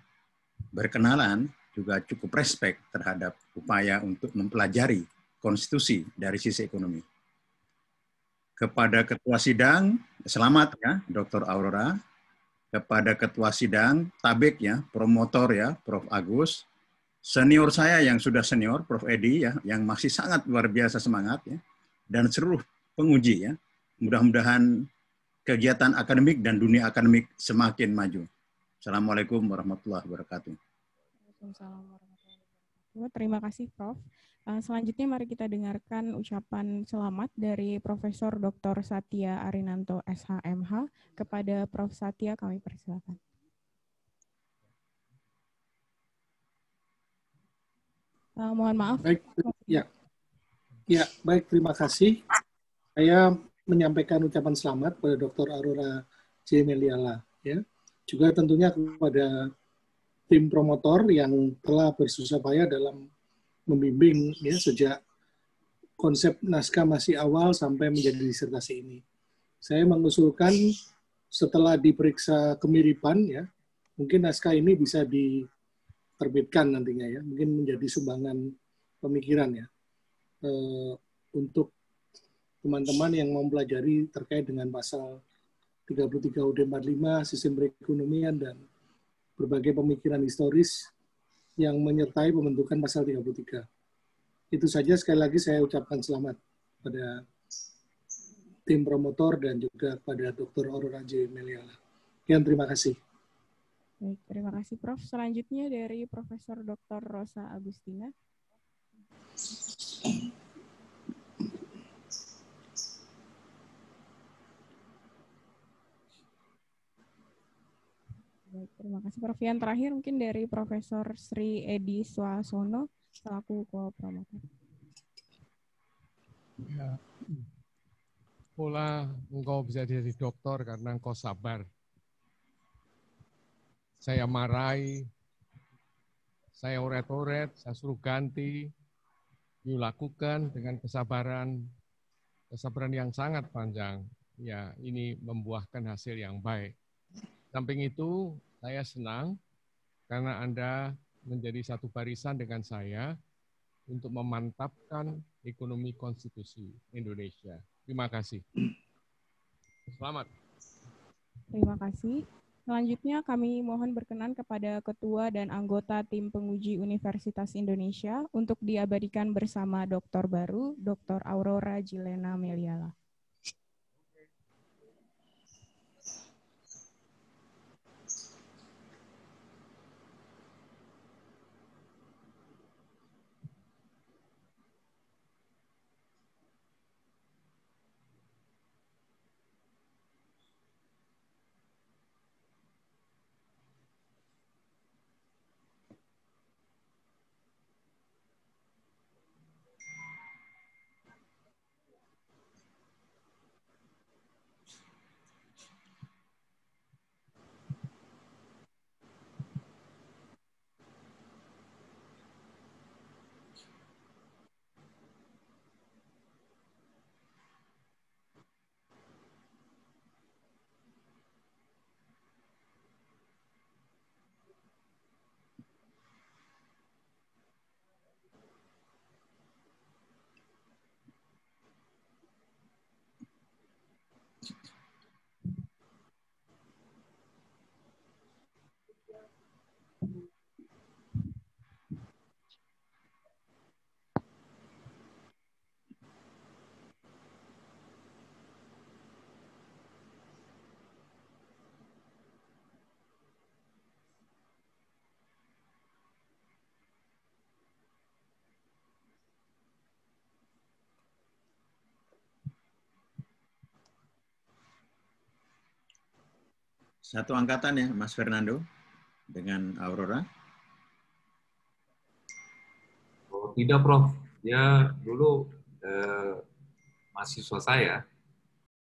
berkenalan juga cukup respek terhadap upaya untuk mempelajari konstitusi dari sisi ekonomi. Kepada Ketua Sidang, selamat ya Dr. Aurora. Kepada Ketua Sidang, Tabik ya, promotor ya, Prof. Agus, senior saya yang sudah senior, Prof. Edi ya, yang masih sangat luar biasa semangat ya, dan seluruh penguji ya, mudah-mudahan kegiatan akademik dan dunia akademik semakin maju. Assalamualaikum warahmatullahi wabarakatuh. Waalaikumsalam warahmatullahi wabarakatuh. Terima kasih Prof. Selanjutnya mari kita dengarkan ucapan selamat dari Profesor Dr. Satya Arinanto SHMH kepada Prof. Satya, kami persilakan. Mohon maaf. Baik, ya, baik, terima kasih. Saya menyampaikan ucapan selamat kepada Dr. Aurora J. Meliala, ya. Juga tentunya kepada tim promotor yang telah bersusah payah dalam membimbing ya sejak konsep naskah masih awal sampai menjadi disertasi ini. Saya mengusulkan setelah diperiksa kemiripan ya, mungkin naskah ini bisa diterbitkan nantinya ya, mungkin menjadi sumbangan pemikiran ya untuk teman-teman yang mempelajari terkait dengan pasal 33 UUD 45 sistem perekonomian dan berbagai pemikiran historis yang menyertai pembentukan pasal 33. Itu saja, sekali lagi saya ucapkan selamat pada tim promotor dan juga pada Dr. Aurora J. Meliala. Sekian, terima kasih. Baik, terima kasih Prof. Selanjutnya dari Profesor Dr. Rosa Agustina. Baik, terima kasih Prof. Yang terakhir mungkin dari Profesor Sri Edi Swasono selaku co-promotor. Ya. Pola engkau bisa jadi dokter karena engkau sabar. Saya marahi, saya oret-oret, saya suruh ganti, you lakukan dengan kesabaran yang sangat panjang. Ya, ini membuahkan hasil yang baik. Samping itu, saya senang karena Anda menjadi satu barisan dengan saya untuk memantapkan ekonomi konstitusi Indonesia. Terima kasih. Selamat. Terima kasih. Selanjutnya kami mohon berkenan kepada Ketua dan anggota tim penguji Universitas Indonesia untuk diabadikan bersama Doktor baru, Dr. Aurora Jilena Meliala. Satu angkatan ya, Mas Fernando dengan Aurora. Oh, tidak, Prof. Dia dulu mahasiswa saya.